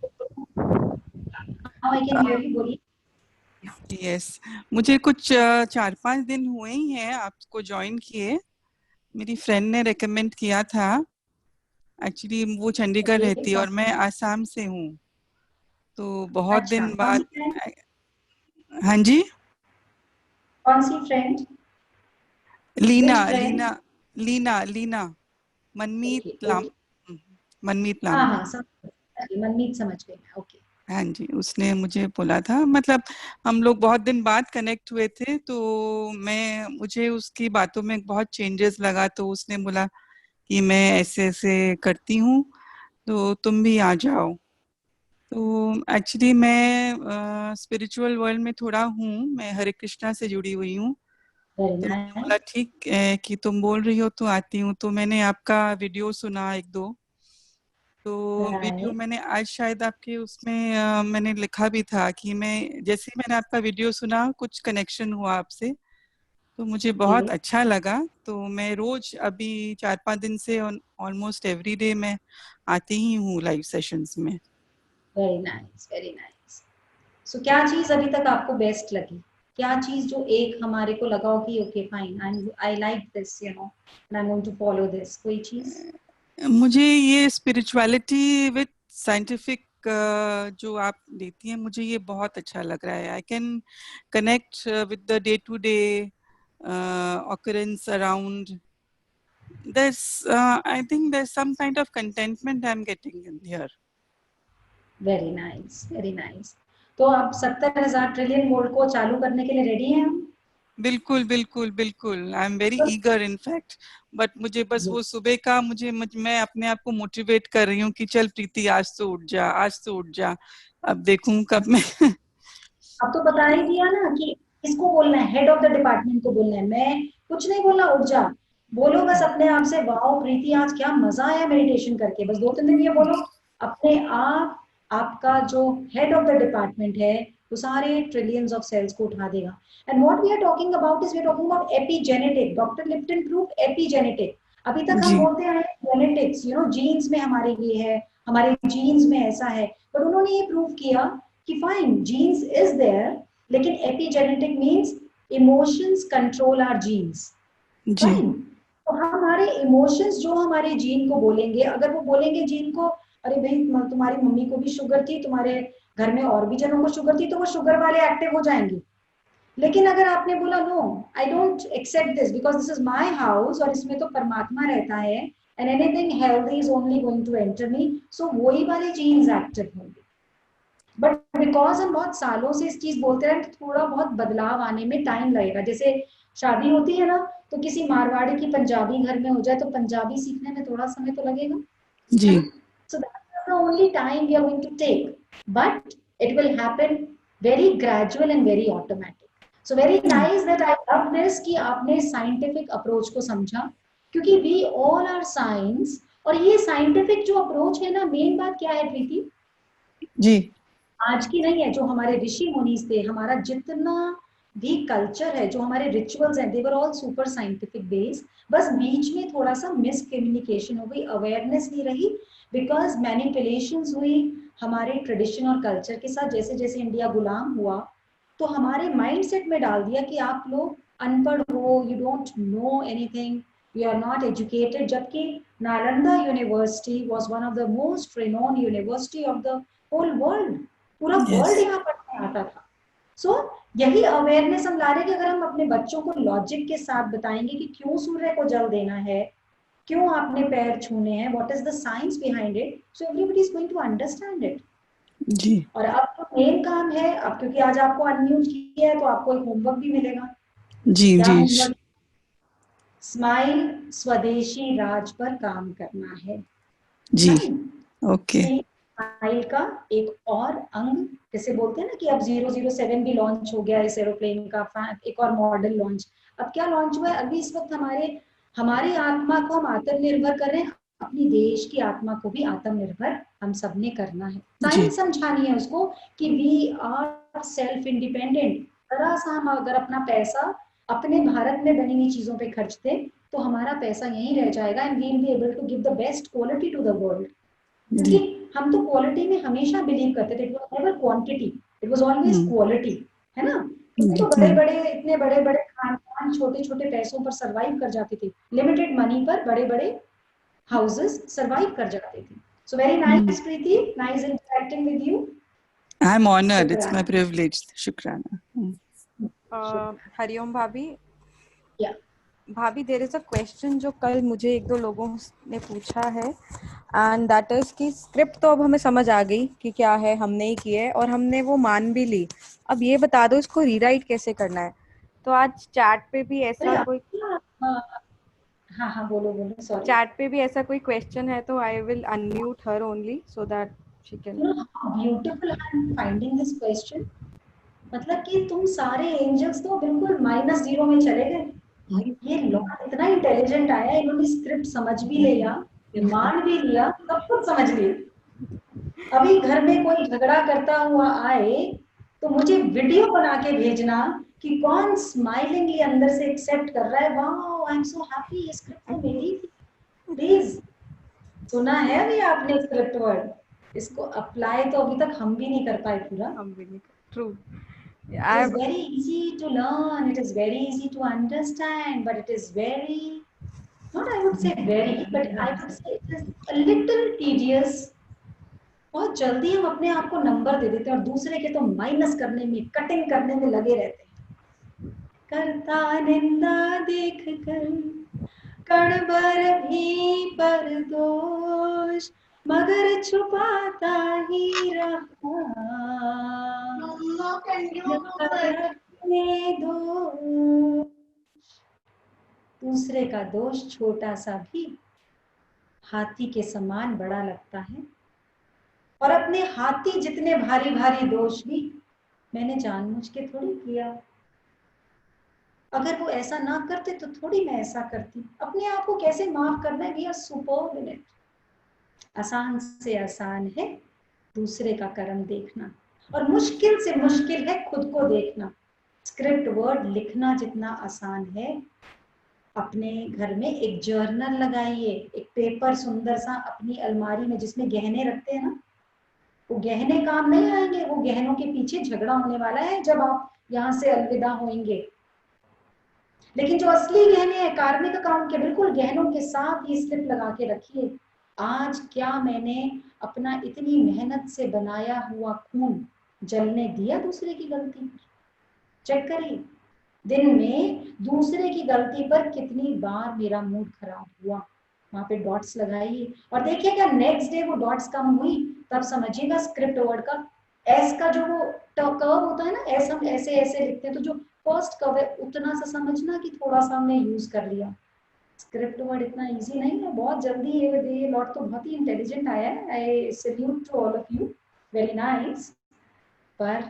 आई कैन हियर यू, बोलिए। यस, मुझे कुछ 4-5 दिन हुए ही हैं आपको ज्वाइन किए। मेरी फ्रेंड ने रेकमेंड किया था। एक्चुअली वो चंडीगढ़ ओके, रहती है और मैं आसाम से हूँ, तो बहुत अच्छा, दिन कौन सी बाद। फ्रेंड? हाँ जी, कौन सी फ्रेंड? लीना विच फ्रेंड? लीना लीना लीना ओके मनमीत लाम, ओके, मनमीत हाँ लामा। हाँ समझ गई, मनमीत समझ गई मैं, ओके। हाँ जी, उसने मुझे बोला था, मतलब हम लोग बहुत दिन बाद कनेक्ट हुए थे, तो मुझे उसकी बातों में बहुत चेंजेस लगा, तो उसने बोला कि मैं ऐसे ऐसे करती हूँ, तो तुम भी आ जाओ। तो एक्चुअली मैं स्पिरिचुअल वर्ल्ड में थोड़ा हूँ, मैं हरे कृष्णा से जुड़ी हुई हूँ। वेरी तो मैंने बोला नाइस। ठीक है कि तुम बोल रही हो तो आती हूँ। तो मैंने आपका वीडियो सुना एक दो, तो वीडियो राइट, मैंने आज शायद आपके उसमें मैंने लिखा भी था कि मैं जैसे ही मैंने आपका वीडियो सुना, कुछ कनेक्शन हुआ आपसे, तो मुझे बहुत जी, अच्छा लगा। तो मैं रोज अभी 4-5 दिन से ऑलमोस्ट एवरी डे मैं आती ही हूँ लाइव सेशंस में। Very nice, very nice. So क्या चीज अभी तक आपको बेस्ट लगी? क्या चीज जो एक हमारे को लगा हो कि okay fine, I like this, you know, and I am going to follow this, कोई चीज? मुझे ये स्पिरिचुअलिटी विद साइंटिफिक जो आप देती हैं, मुझे ये बहुत अच्छा लग रहा है। I can connect with the day to day occurrence around. I think there's some kind of contentment I'm getting in here. Very nice, very nice. तो आप 70,000 ट्रिलियन वोल्ट को चालू करने के लिए रेडी हैं हम? बिल्कुल बिल्कुल बिल्कुल, I am very eager in fact. But मुझे बस वो सुबह का मैं अपने आप को मोटिवेट कर रही हूँ कि चल प्रीति, आज तो उठ जा, आज तो उठ जा। अब देखूं कब मैं अब तो बता ही दिया ना कि किसको बोलना है, हेड ऑफ द डिपार्टमेंट को बोलना है, मैं कुछ नहीं बोलना, उठ जा। बोलो बस अपने आप से, वाओ प्रीति आज क्या मजा आया मेडिटेशन करके, बस 2-3 दिन ये बोलो अपने आप। आपका जो हेड ऑफ द डिपार्टमेंट है वो सारे ट्रिलियंस ऑफ सेल्स को उठा देगा। And what we are talking about is we are talking about epigenetic. Doctor Lipton prove epigenetic. अभी तक हम जी बोलते आए जेनेटिक्स, यू नो, जीन्स में हमारे ये है, हमारे जीन्स में ऐसा है, बट उन्होंने ये प्रूव किया कि फाइन, जीन्स इज देयर, लेकिन epigenetic means emotions control our genes. जी फाइन, तो हमारे इमोशंस जो हमारे जीन को बोलेंगे, अगर वो बोलेंगे जीन को अरे भाई तुम्हारी मम्मी को भी शुगर थी, तुम्हारे घर में और भी जनों को शुगर थी, तो वो शुगर वाले एक्टिव हो जाएंगे। लेकिन अगर आपने बोला no, I don't accept this because this is my house और इसमें तो परमात्मा रहता है and anything healthy is only going to enter me, so वही वाले जीन्स एक्टिव होंगे। बट बिकॉज हम बहुत सालों से इस चीज बोलते रहे, तो थोड़ा बहुत बदलाव आने में टाइम लगेगा। जैसे शादी होती है ना, तो किसी मारवाड़ी की पंजाबी घर में हो जाए तो पंजाबी सीखने में थोड़ा समय तो लगेगा, है जी ना? So that's the only time we are going to take, but it will happen very gradual and very automatic. So very nice that I love this कि आपने scientific approach को समझा, क्योंकि we all are science। और ये scientific जो approach है ना, मेन बात क्या है प्रीति, जी आज की नहीं है, जो हमारे ऋषि मुनीस थे, हमारा जितना भी कल्चर है, जो हमारे रिचुअल्स हैं, they were all super scientific based. बस बीच में थोड़ा सा मिसकम्युनिकेशन हो गई, अवेयरनेस नहीं रही, बिकॉज मैनिपुलेशंस हुई हमारे ट्रेडिशन और कल्चर के साथ। जैसे जैसे इंडिया गुलाम हुआ, तो हमारे माइंडसेट में डाल दिया कि आप लोग अनपढ़ हो, you don't know anything, you are not educated. जबकि Nalanda university was one of the most renowned university of the whole world, पूरा यस वर्ल्ड यहाँ पढ़ने आता था। सो यही अवेयरनेस हम ला रहे हैं कि अगर हम अपने बच्चों को लॉजिक के साथ बताएंगे कि क्यों सूर्य को जल देना है, क्यों आपने पैर छूने हैं, what is the science behind it, so everybody is going to understand it. जी और अब तो मेन काम है, अब क्योंकि आज आपको अनम्यूट किया है तो आपको एक होमवर्क भी मिलेगा। जी क्या जी होमवर्क? स्माइल स्वदेशी राज पर काम करना है। जी ओके स्माइल का एक और अंग, जैसे बोलते हैं ना कि अब 007 भी लॉन्च हो गया इस एरोप्लेन का, एक और मॉडल लॉन्च। अब क्या लॉन्च हुआ है? अभी इस वक्त हमारी आत्मा को हम आत्मनिर्भर कर रहे हैं, अपनी देश की आत्मा को भी आत्मनिर्भर हम सब ने करना है। जी साइंस समझानी है उसको कि वी आर सेल्फ इंडिपेंडेंट। जरा सा हम अगर अपना पैसा अपने भारत में बनी हुई चीजों पे खर्चते, तो हमारा पैसा यहीं रह जाएगा and we will be able to give the best quality to the world. क्योंकि हम तो क्वालिटी में हमेशा बिलीव करते थे, it was never quantity, it was always quality, है ना। तो बड़े बड़े इतने बड़े बड़े खानदान छोटे छोटे पैसों पर सरवाइव कर जाते थे, लिमिटेड मनी पर बड़े बड़े हाउसेस सरवाइव कर जाते थे। So very nice Preeti, nice interacting with you. I am honoured, it's my privilege. शुक्राना। हरिओम भाभी। या भाभी, देयर इज अ क्वेश्चन जो कल मुझे एक दो लोगों ने पूछा है, एंड दैट इज कि स्क्रिप्ट तो अब हमें समझ आ गई कि क्या है, हमने ही की है और हमने वो मान भी ली, अब ये बता दो इसको रीराइट कैसे करना है। तो आज चैट पे भी ऐसा कोई हाँ हाँ बोलो बोलो, सॉरी। चैट पे भी ऐसा कोई क्वेश्चन है तो I will unmute her only so that she can. Beautiful I am finding this question. मतलब कि तुम सारे एंजल्स तो बिल्कुल -0 में चले गए। ये लॉर्ड इतना इंटेलिजेंट आया, इन्होंने स्क्रिप्ट समझ भी लिया, मान भी लिया, सब कुछ समझ लिया। अभी घर में कोई झगड़ा करता हुआ आए तो मुझे वीडियो बना के भेजना कि कौन स्माइलिंगली अंदर से एक्सेप्ट कर रहा है, wow I am so happy, ये स्क्रिप्ट तो मेरी थी। प्लीज, सुना है अभी आपने स्क्रिप्ट वर्ड, इसको अप्लाई तो अभी तक हम भी नहीं कर पाए पूरा। हम भी नहीं। True. It is very easy to learn, it is very easy to understand, but it is very, not I would say very, but I would say it is a little tedious. बहुत जल्दी हम अपने आप को नंबर दे देते हैं और दूसरे के तो माइनस करने में, कटिंग करने में लगे रहते हैं। करता निंदा देख कर कण भर भी पर दोष, मगर छुपाता ही रहा दोष। दूसरे का दोष छोटा सा भी हाथी के समान बड़ा लगता है, और अपने हाथी जितने भारी भारी दोष भी मैंने जानबूझ के थोड़ी किया। अगर वो ऐसा ना करते तो थोड़ी मैं ऐसा करती। अपने आप को कैसे माफ करना है, we are super in it. आसान से आसान है दूसरे का कर्म देखना, और मुश्किल से मुश्किल है खुद को देखना। स्क्रिप्ट वर्ड लिखना जितना आसान है, अपने घर में एक जर्नल लगाइए, एक पेपर सुंदर सा अपनी अलमारी में जिसमें गहने रखते हैं ना, वो गहने काम नहीं आएंगे, वो गहनों के पीछे झगड़ा होने वाला है जब आप यहाँ से अलविदा होंगे। लेकिन जो असली गहने हैं कार्मिक अकाउंट के, बिल्कुल गहनों के साथ ये स्लिप लगा के रखिए, आज क्या मैंने अपना इतनी मेहनत से बनाया हुआ खून जलने दिया दूसरे की गलती पर। चेक करिए दिन में दूसरे की गलती पर कितनी बार मेरा मूड खराब हुआ, वहां पे डॉट्स लगाइए और देखिए क्या नेक्स्ट डे वो डॉट्स कम हुई, तब समझिएगा स्क्रिप्ट वर्ड का एस का जो वो कर्व होता है ना, एस हम ऐसे ऐसे लिखते हैं, तो जो फर्स्ट कर्व है उतना सा समझना कि थोड़ा सा हमने यूज कर लिया। स्क्रिप्ट वर्ड इतना इजी नहीं है, बहुत जल्दी ये लॉट तो बहुत ही इंटेलिजेंट आया है। I salute to all of you, very nice. पर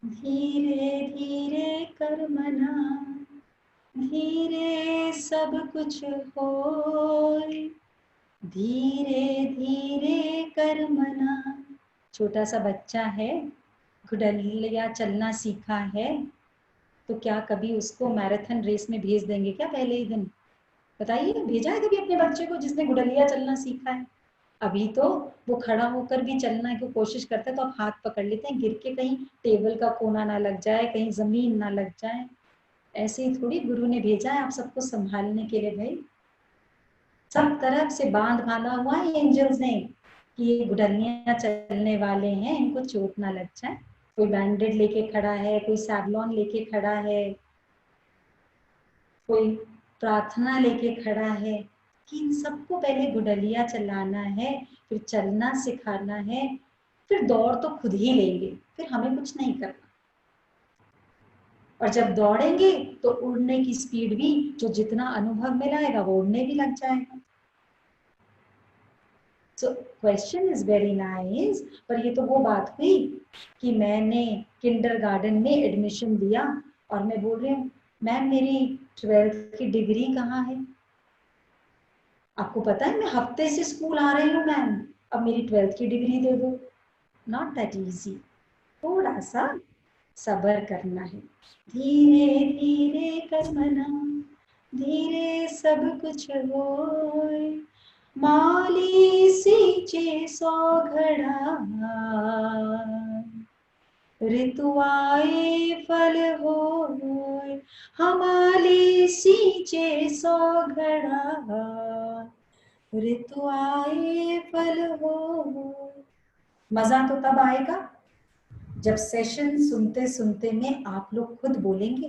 धीरे धीरे कर मना, धीरे सब कुछ होए, धीरे धीरे कर मना। छोटा सा बच्चा है, गुडलिया चलना सीखा है, तो क्या कभी उसको मैराथन रेस में भेज देंगे क्या पहले ही दिन? बताइए, भेजा है कभी अपने बच्चे को जिसने गुडलिया चलना सीखा है? अभी तो वो खड़ा होकर भी चलने की कोशिश करता है तो आप हाथ पकड़ लेते हैं, गिर के कहीं टेबल का कोना ना लग जाए, कहीं जमीन ना लग जाए। ऐसे ही थोड़ी गुरु ने भेजा है आप सबको संभालने के लिए। भाई सब तरफ से बांध बांधा हुआ है एंजल्स ने कि ये गुडलियां चलने वाले हैं, इनको चोट ना लग जाए। कोई बैंडेड लेके खड़ा है, कोई सैवलॉन लेके खड़ा है, कोई प्रार्थना लेके खड़ा है कि इन सबको पहले गुडलिया चलाना है, फिर चलना सिखाना है, फिर दौड़ तो खुद ही लेंगे, फिर हमें कुछ नहीं करना। और जब दौड़ेंगे तो उड़ने की स्पीड भी जो जितना अनुभव में लाएगा वो उड़ने भी लग जाएगा। So question is very nice, पर ये तो वो बात हुई कि मैंने किंडरगार्टन में एडमिशन लिया और मैं बोल रही हूँ मैम मेरी 12th की डिग्री कहाँ है? आपको पता है मैं हफ्ते से स्कूल आ रही हूँ मैम, अब मेरी 12th की डिग्री दे दो। नॉट दैट इजी, थोड़ा सा सब्र करना है। धीरे धीरे कर मना, धीरे सब कुछ होए, माली सींचे सौ घड़ा, ऋतु आए फल होय, हमाली सींचे सौ घड़ा, ऋतु आए फल होय। मजा तो तब आएगा जब सेशन सुनते सुनते में आप लोग खुद बोलेंगे,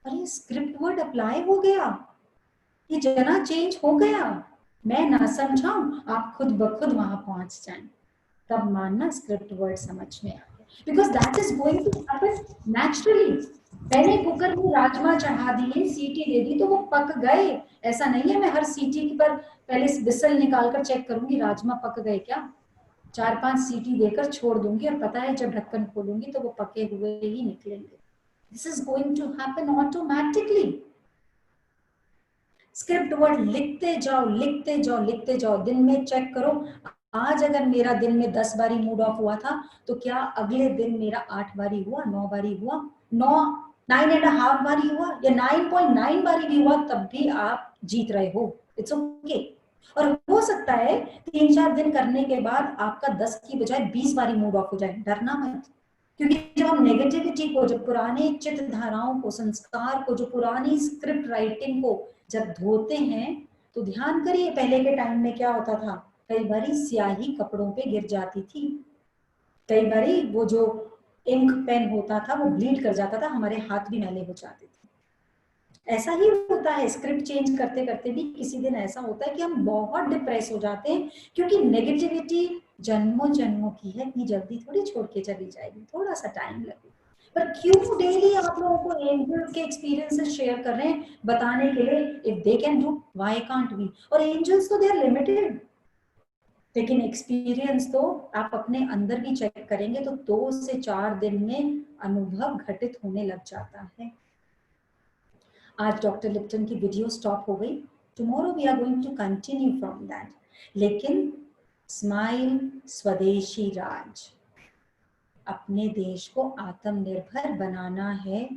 अरे स्क्रिप्ट वर्ड अप्लाई हो गया, ये जना चेंज हो गया, मैं ना समझाऊं, आप खुद ब खुद वहां पहुंच जाएं, तब मानना स्क्रिप्ट वर्ड समझ में आ गया, because that is going to happen naturally. मैंने कुकर में राजमा चढ़ा दिए, सीटी दे दी तो वो पक गए, ऐसा नहीं है मैं हर सीटी पर पहले विसल निकाल कर चेक करूंगी राजमा पक गए क्या, 4-5 सीटी देकर छोड़ दूंगी और पता है जब ढक्कन खोलूंगी तो वो पके हुए ही निकलेंगे। This is going to happen automatically. Script word लिखते जाओ, लिखते जाओ, लिखते जाओ, दिन में चेक करो, आज अगर मेरा दिन में 10 बारी मूड ऑफ हुआ था तो क्या अगले दिन मेरा 8 बारी हुआ, 9 बारी हुआ, 9.5 बारी हुआ या 9.9 बारी भी हुआ, तब भी आप जीत रहे हो, इट्स ओके। और हो सकता है 3-4 दिन करने के बाद आपका 10 की बजाय 20 बारी मूड ऑफ हो जाए, डरना मत, क्योंकि जब हम नेगेटिविटी को, जब पुराने चित्त धाराओं को, संस्कार को, जो पुरानी स्क्रिप्ट राइटिंग को जब धोते हैं तो ध्यान करिए पहले के टाइम में क्या होता था, कई बारी स्याही कपड़ों पे गिर जाती थी, कई बारी वो जो इंक पेन होता था वो ब्लीड कर जाता था, हमारे हाथ भी मैले हो जाते थे। ऐसा ही होता है स्क्रिप्ट चेंज करते करते भी, किसी दिन ऐसा होता है कि हम बहुत डिप्रेस हो जाते हैं, क्योंकि नेगेटिविटी जन्मों जन्मों की है, इतनी जल्दी थोड़ी छोड़ के चली जाएगी, थोड़ा सा टाइम लगेगा। पर क्यों डेली आप लोगों को एंजल्स के एक्सपीरियंसेस शेयर कर रहे हैं बताने के लिए, if they can do why can't we. और एंजल्स तो दे आर लिमिटेड, लेकिन एक्सपीरियंस तो आप अपने अंदर भी चेक करेंगे तो 2 से 4 दिन में अनुभव घटित होने लग जाता है। आज डॉक्टर लिप्टन की वीडियो स्टॉप हो गई, tomorrow we are going to continue from that, लेकिन स्माइल स्वदेशी राज, अपने देश को आत्मनिर्भर बनाना है,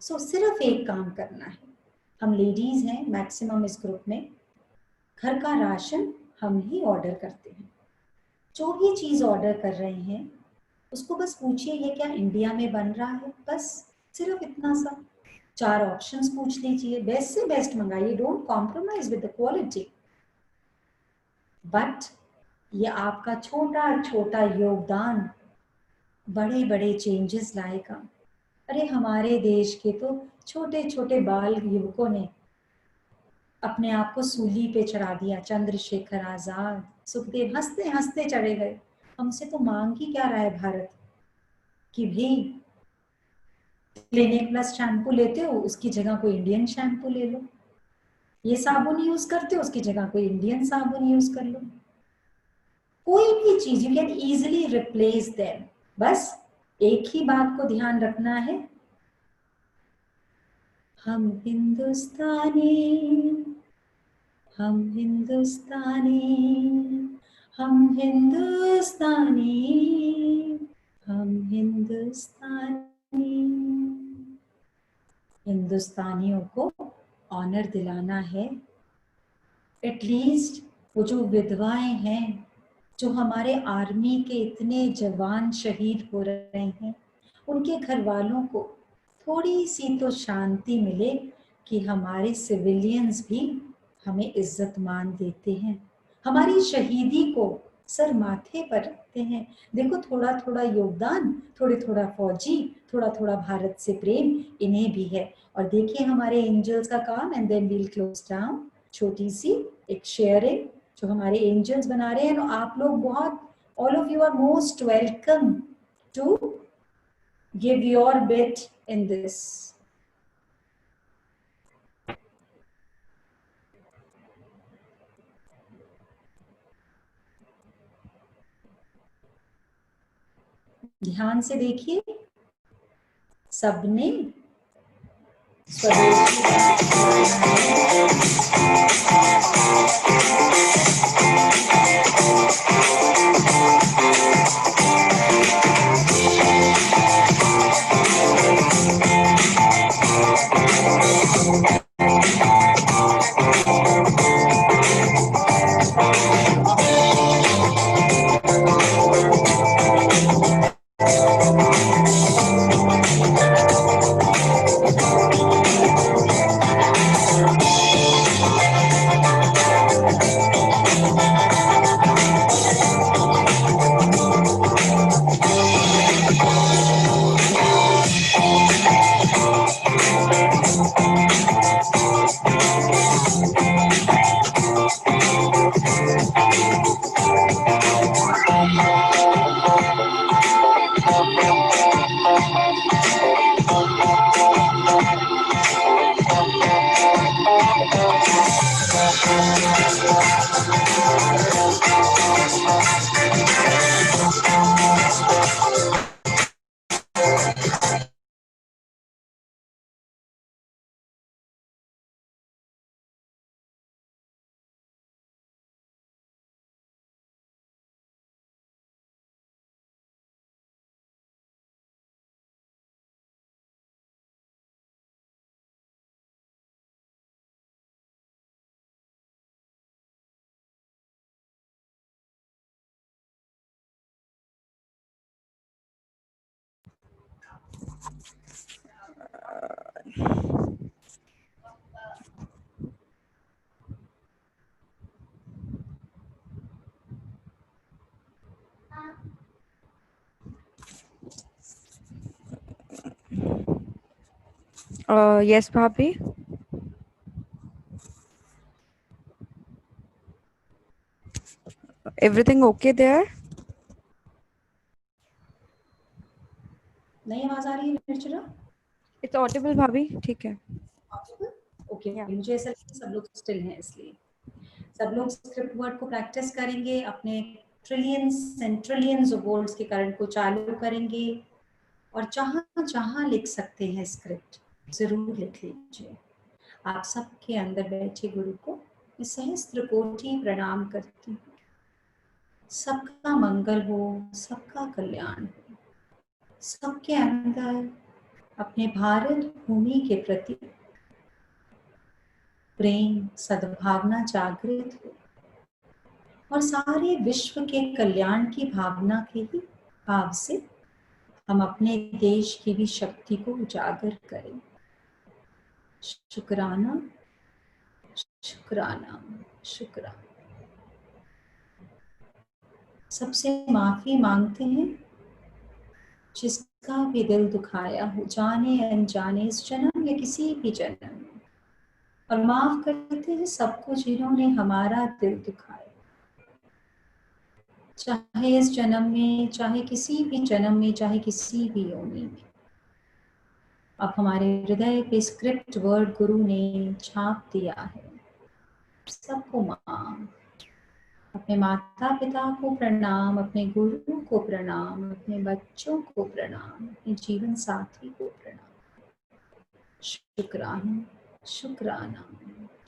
सो सिर्फ एक काम करना है, हम लेडीज हैं मैक्सिमम इस ग्रुप में, घर का राशन हम ही ऑर्डर करते हैं, जो भी चीज ऑर्डर कर रहे हैं उसको बस पूछिए ये क्या इंडिया में बन रहा है, बस सिर्फ इतना सा, 4 ऑप्शंस पूछ लीजिए, बेस्ट से बेस्ट मंगाइए, don't compromise with the quality, but ये आपका छोटा छोटा योगदान बड़े बड़े चेंजेस लाएगा। अरे हमारे देश के तो छोटे छोटे बाल युवकों ने अपने आप को सूली पे चढ़ा दिया, चंद्रशेखर आजाद, सुखदेव हंसते हंसते चढ़े गए, हमसे तो मांग ही क्या रहा है भारत कि भी क्लिनिक प्लस शैम्पू लेते हो उसकी जगह कोई इंडियन शैम्पू ले लो, ये साबुन यूज करते हो उसकी जगह कोई इंडियन साबुन यूज कर लो, कोई भी चीज you can easily replace them, बस एक ही बात को ध्यान रखना है, हम हिंदुस्तानी, हम हिंदुस्तानी, हम हिंदुस्तानी, हम हिंदुस्तानी। हिंदुस्तानियों को ऑनर दिलाना है, एटलीस्ट वो जो विधवाएं हैं, जो हमारे आर्मी के इतने जवान शहीद हो रहे हैं, उनके घर वालों को थोड़ी सी तो शांति मिले कि हमारे सिविलियंस भी हमें इज्जत मान देते हैं, हमारी शहीदी को सर माथे पर रखते हैं। देखो थोड़ा थोड़ा योगदान, थोड़े थोड़ा फौजी, थोड़ा थोड़ा भारत से प्रेम इन्हें भी है। और देखिए हमारे एंजल्स का काम, and then we'll close down, छोटी सी एक शेयरिंग जो हमारे एंजल्स बना रहे हैं। आप लोग बहुत, all of you are most welcome to give your bit in this. ध्यान से देखिए, सबने स्वदेशी Yes, Bhabhi. Everything okay there? नई आवाज आ रही है निर्जला? It's audible, Bhabhi. ठीक है. Okay, Yeah. मुझे ऐसा लगता है सब लोग स्टिल हैं, इसलिए सब लोग स्क्रिप्ट वर्ड को प्रैक्टिस करेंगे, अपने trillions and trillions of words के करंट को चालू करेंगे और जहां जहां लिख सकते हैं स्क्रिप्ट जरूर लिख लीजिए। आप सबके अंदर बैठे गुरु को मैं सहस्त्र कोटि प्रणाम करती हूँ। सबका मंगल हो, सबका कल्याण हो, सबके अंदर अपने भारत भूमि के प्रति प्रेम सद्भावना जागृत हो और सारे विश्व के कल्याण की भावना के ही भाव से हम अपने देश की भी शक्ति को उजागर करें। शुक्राना शुक्राना शुक्राना। सबसे माफी मांगते हैं जिसका भी दिल दुखाया हो, जाने अनजाने, इस जन्म या किसी भी जन्म में, और माफ करते हैं सबको जिन्होंने हमारा दिल दुखाया, चाहे इस जन्म में, चाहे किसी भी जन्म में, चाहे किसी भी योनि में। अब हमारे हृदय पे स्क्रिप्ट वर्ड गुरु ने छाप दिया है। सबको मां, अपने माता पिता को प्रणाम, अपने गुरु को प्रणाम, अपने बच्चों को प्रणाम, अपने जीवन साथी को प्रणाम। शुक्राना शुक्राना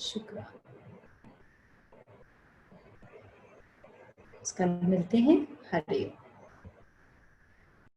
शुक्राना। कल मिलते हैं। हरे